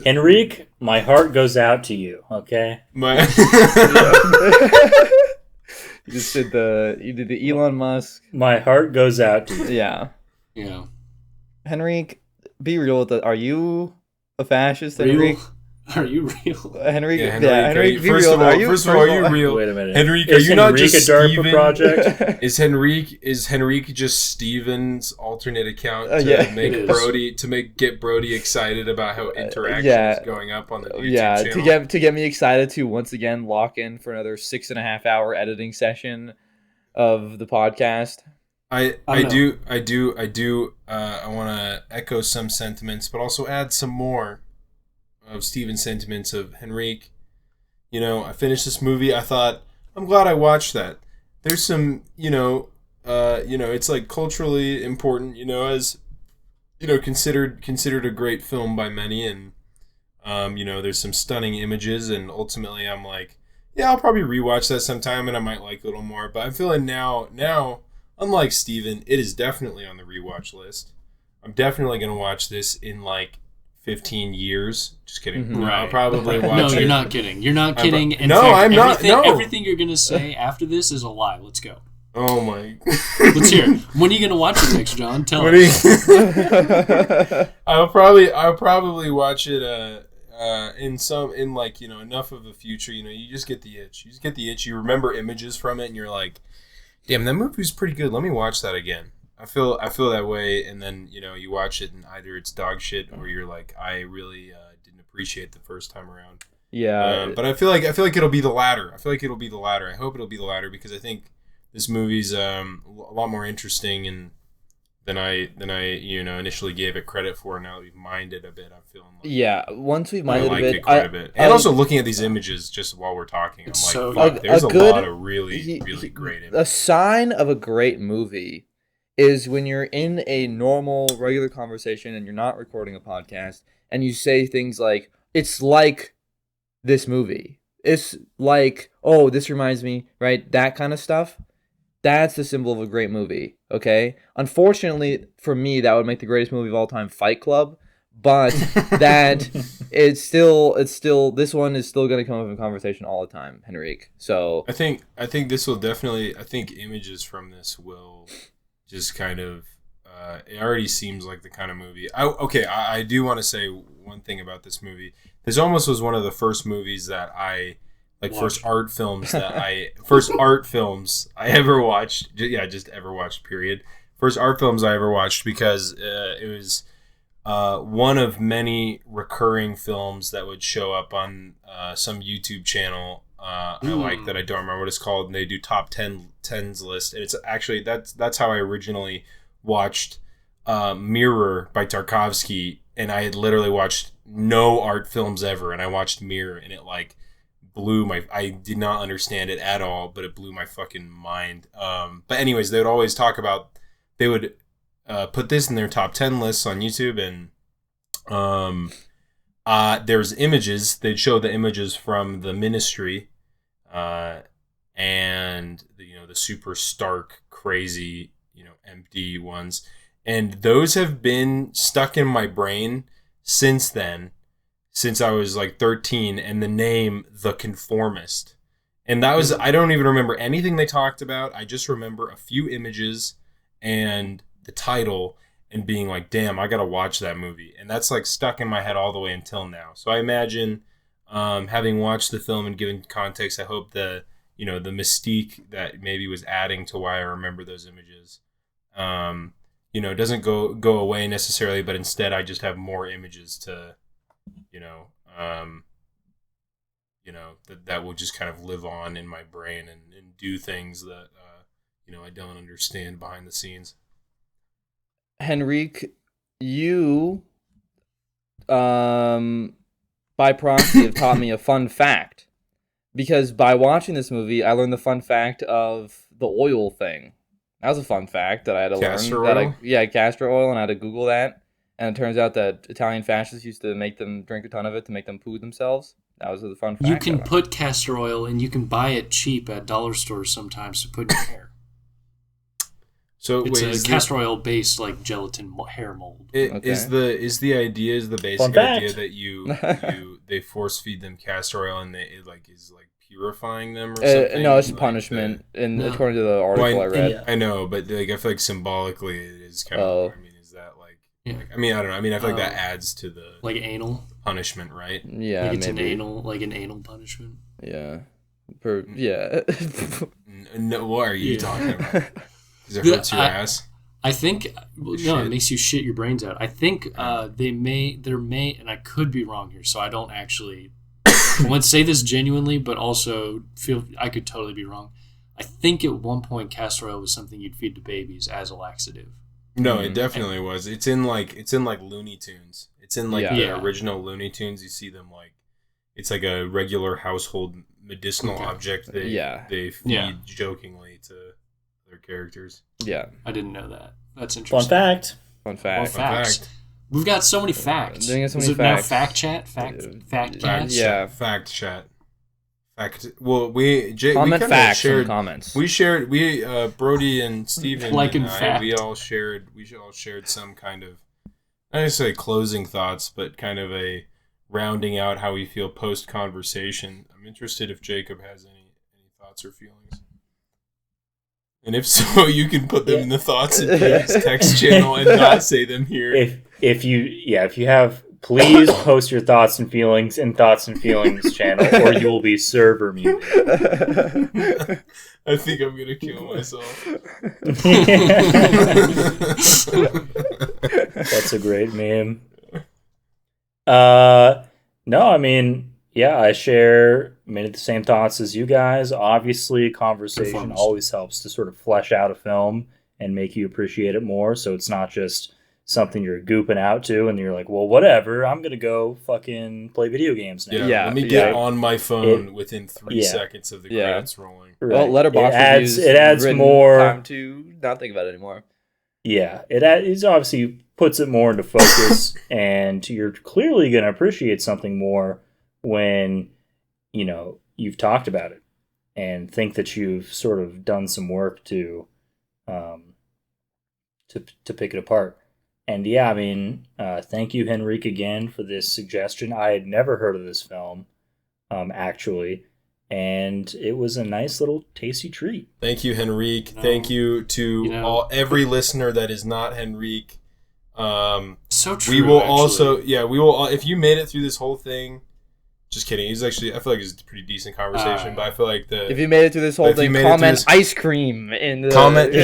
Henrik, my heart goes out to you, okay? You just did the Elon Musk. My heart goes out to you. Yeah. Yeah. Henrik, be real with it. Are you a fascist, Henrik? Are you real? Henrik, Henrik, be real. Are you real? Wait a minute. Henrik, are you not just a DARPA Steven? project? Is Henrik just Steven's alternate account to get Brody excited about how interaction is going up on the YouTube channel? to get me excited to once again lock in for another 6.5 hour editing session of the podcast. I want to echo some sentiments, but also add some more of Steven's sentiments of Henrik. You know, I finished this movie. I thought, I'm glad I watched that. There's some, it's like culturally important, as, considered a great film by many. And, there's some stunning images. And ultimately I'm like, yeah, I'll probably rewatch that sometime and I might like it a little more. But I'm feeling now, unlike Steven, it is definitely on the rewatch list. I'm definitely going to watch this in like 15 years. Just kidding. Mm-hmm. Right. I'll probably watch it. No, you're not kidding. You're not kidding. In no, fact, I'm not. No. Everything you're going to say after this is a lie. Let's go. Oh my. Let's hear it. When are you going to watch it next, John? Tell us. I'll probably watch it enough of the future. You just get the itch. You remember images from it and you're like, damn, that movie was pretty good. Let me watch that again. I feel that way, and then you watch it and either it's dog shit or you're like, I really didn't appreciate the first time around. Yeah, but I feel like it'll be the latter. I hope it'll be the latter because I think this movie's a lot more interesting than I initially gave it credit for. Now that we've mined it a bit, I'm feeling like once we've mined it quite a bit. And also looking at these images just while we're talking, I'm like, there's a lot of really great images. A sign of a great movie is when you're in a normal, regular conversation and you're not recording a podcast and you say things like, it's like this movie. It's like, oh, this reminds me, right? That kind of stuff. That's the symbol of a great movie, okay? Unfortunately, for me, that would make the greatest movie of all time, Fight Club. But that it's still this one is still going to come up in conversation all the time, Henrik. So I think this will definitely. I think images from this will just kind of It already seems like the kind of movie. I do want to say one thing about this movie. This almost was one of the first movies that I first art films I ever watched. Just ever watched. Period. First art films I ever watched because it was one of many recurring films that would show up on some YouTube channel. I like that. I don't remember what it's called. And they do top 10s list. And it's actually that's how I originally watched Mirror by Tarkovsky, and I had literally watched no art films ever, and I watched Mirror, and it I did not understand it at all, but it blew my fucking mind. But anyways, they would always talk about, they would put this in their top 10 lists on YouTube, and there's images. They'd show the images from The Ministry, and the super stark, crazy, empty ones. And those have been stuck in my brain since then, since I was 13, and the name The Conformist. And that was, I don't even remember anything they talked about. I just remember a few images and the title and being like, damn, I got to watch that movie. And that's stuck in my head all the way until now. So I imagine having watched the film and given context, I hope the mystique that maybe was adding to why I remember those images, doesn't go away necessarily, but instead I just have more images to, that will just kind of live on in my brain and do things that, I don't understand behind the scenes. Henrik, you, by proxy, have taught me a fun fact. Because by watching this movie, I learned the fun fact of the oil thing. That was a fun fact that I had to Castor learn. oil? Castor oil, and I had to Google that. And it turns out that Italian fascists used to make them drink a ton of it to make them poo themselves. That was the fun fact. You can put castor oil, and you can buy it cheap at dollar stores sometimes to put in your hair. So it's a castor oil based gelatin hair mold. Is the basic idea that they force feed them castor oil and is purifying them or something? No, it's punishment. According to the article I read. I know, but I feel like symbolically it is kind of. I mean, is that I don't know. I mean, I feel like that adds to the anal punishment, right? Yeah, it's maybe. an anal punishment. Yeah. No, what are you talking about? Does it hurt your ass? I think it makes you shit your brains out. I think there may, and I could be wrong here, so I don't actually want to say this genuinely, but also feel I could totally be wrong. I think at one point castor oil was something you'd feed to babies as a laxative. No, it definitely was. It's in Looney Tunes. It's in the original Looney Tunes. You see them it's like a regular household medicinal object. They feed jokingly to their characters. Yeah, I didn't know that. That's interesting. Fun fact. We've got so many facts. Is it now fact chat? Fact chat? Yeah. Fact chat. Fact. Well, we facts shared in comments. We shared. Brody and Steven and fact. We all shared some kind of, I don't say closing thoughts, but kind of a rounding out how we feel post conversation. I'm interested if Jacob has any thoughts or feelings. And if so, you can put them in the thoughts in his text channel and not say them here. If you have, please post your thoughts and feelings in Thoughts and Feelings channel, or you will be server muted. I think I'm gonna kill myself. That's a great meme. No, I mean, yeah, I share many of the same thoughts as you guys. Obviously, conversation always helps to sort of flesh out a film and make you appreciate it more. So it's not just something you're gooping out to and you're like, well, whatever, I'm going to go fucking play video games now. Yeah, let me get on my phone within 3 seconds of the credits rolling. Right. Well, Letterboxd it adds more time to not think about it anymore. Yeah, it obviously puts it more into focus, and you're clearly going to appreciate something more when, you've talked about it and think that you've sort of done some work to pick it apart. And yeah, I mean, thank you, Henrik, again for this suggestion. I had never heard of this film, actually, and it was a nice little tasty treat. Thank you, Henrik. Thank you to every listener that is not Henrik. So true. We will actually. also, we will. If you made it through this whole thing, just kidding. He's actually, I feel like it's a pretty decent conversation, but I feel like if you made it through this whole thing, comment ice cream in the comment.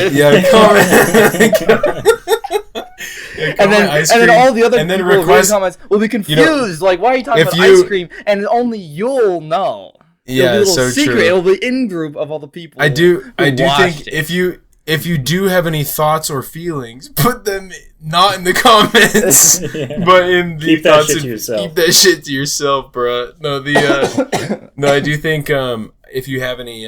And then all the other people request comments will be confused. Like, why are you talking about ice cream? And only you'll know. Yeah, it'll be a little so secret. true. It'll be in group of all the people. I do think it. if you do have any thoughts or feelings, put them not in the comments, but in the keep thoughts. That shit to yourself. Keep that shit to yourself, bro. No, no, I do think if you have any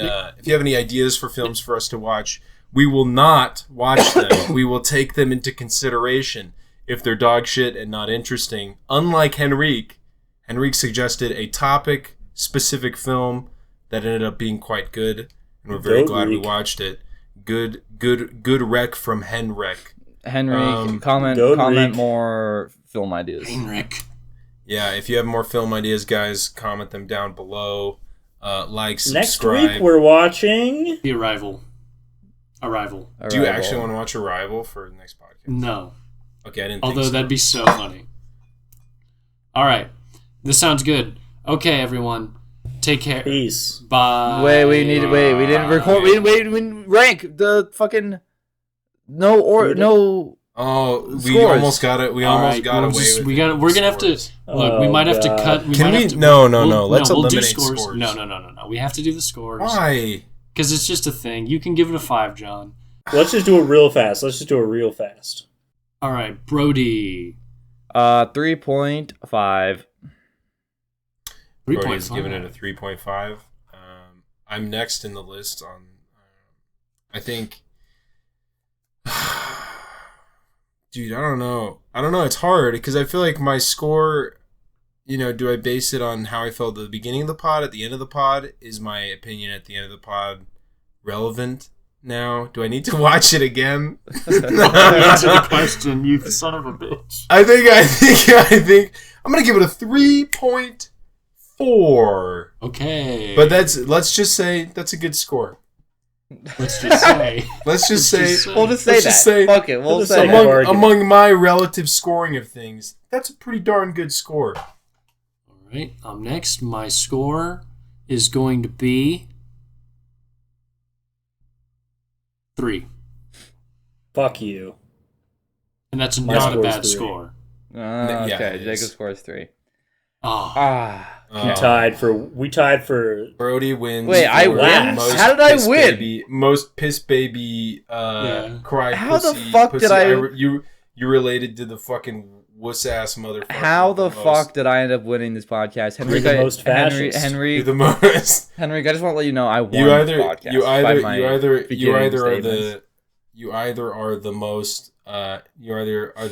ideas for films for us to watch, we will not watch them. We will take them into consideration if they're dog shit and not interesting. Unlike Henrik suggested a topic-specific film that ended up being quite good, and we're very glad we watched it. Good rec from Henrik. Comment more film ideas. Henrik. Yeah, if you have more film ideas, guys, comment them down below. Like, subscribe. Next week we're watching The Arrival. Do you actually want to watch Arrival for the next podcast? No. Okay, I didn't think Although so. that'd be so funny. All right. This sounds good. Okay, everyone. Take care. Peace. Bye. We didn't record. We didn't rank the fucking no. Oh, we scores. almost got it. We almost got away with it. We're gonna have to look. We might have to cut. No. Let's eliminate scores. scores. No. We have to do the scores. Why? Because it's just a thing. You can give it a 5, John. Let's just do it real fast. All right, Brody. 3.5. Brody's giving it a 3.5. I'm next in the list on. I think. Dude, I don't know. It's hard because I feel like my score. Do I base it on how I felt at the beginning of the pod, at the end of the pod? Is my opinion at the end of the pod relevant now? Do I need to watch it again? Answer the question, you son of a bitch. I think I'm gonna give it a 3.4. Okay. But let's just say that's a good score. Let's just say. We'll just say that. Fuck it. We'll say among my relative scoring of things, that's a pretty darn good score. All right. Next, my score is going to be 3. Fuck you. And that's My not a score is bad 3. score. Okay, Jacob's score is 3. We tied for Brody wins. Wait, I win? How did I win? Most piss baby cry. How pussy, the fuck did I? You related to the fucking wuss ass motherfucker. How the fuck did I end up winning this podcast? Henrik, the most fascist. Henrik, you're the most. Henrik, I just want to let you know I won You either this podcast. you either are the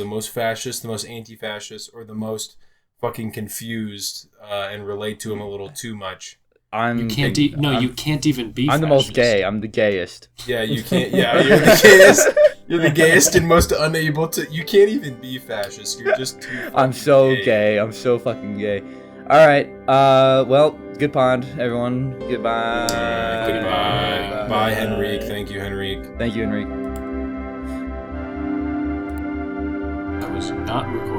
most fascist, the most anti-fascist, or the most fucking confused and relate to him a little too much. You can't even be. I'm the most gay. I'm the gayest. Yeah, you can't. Yeah, you're the gayest. You're the gayest and most unable to. You can't even be fascist. You're just too. I'm so gay. I'm so fucking gay. All right. Well, good pod, everyone. Goodbye. Goodbye. Bye, Henrik. Thank you, Henrik. Thank you, Henrik. I was not recording.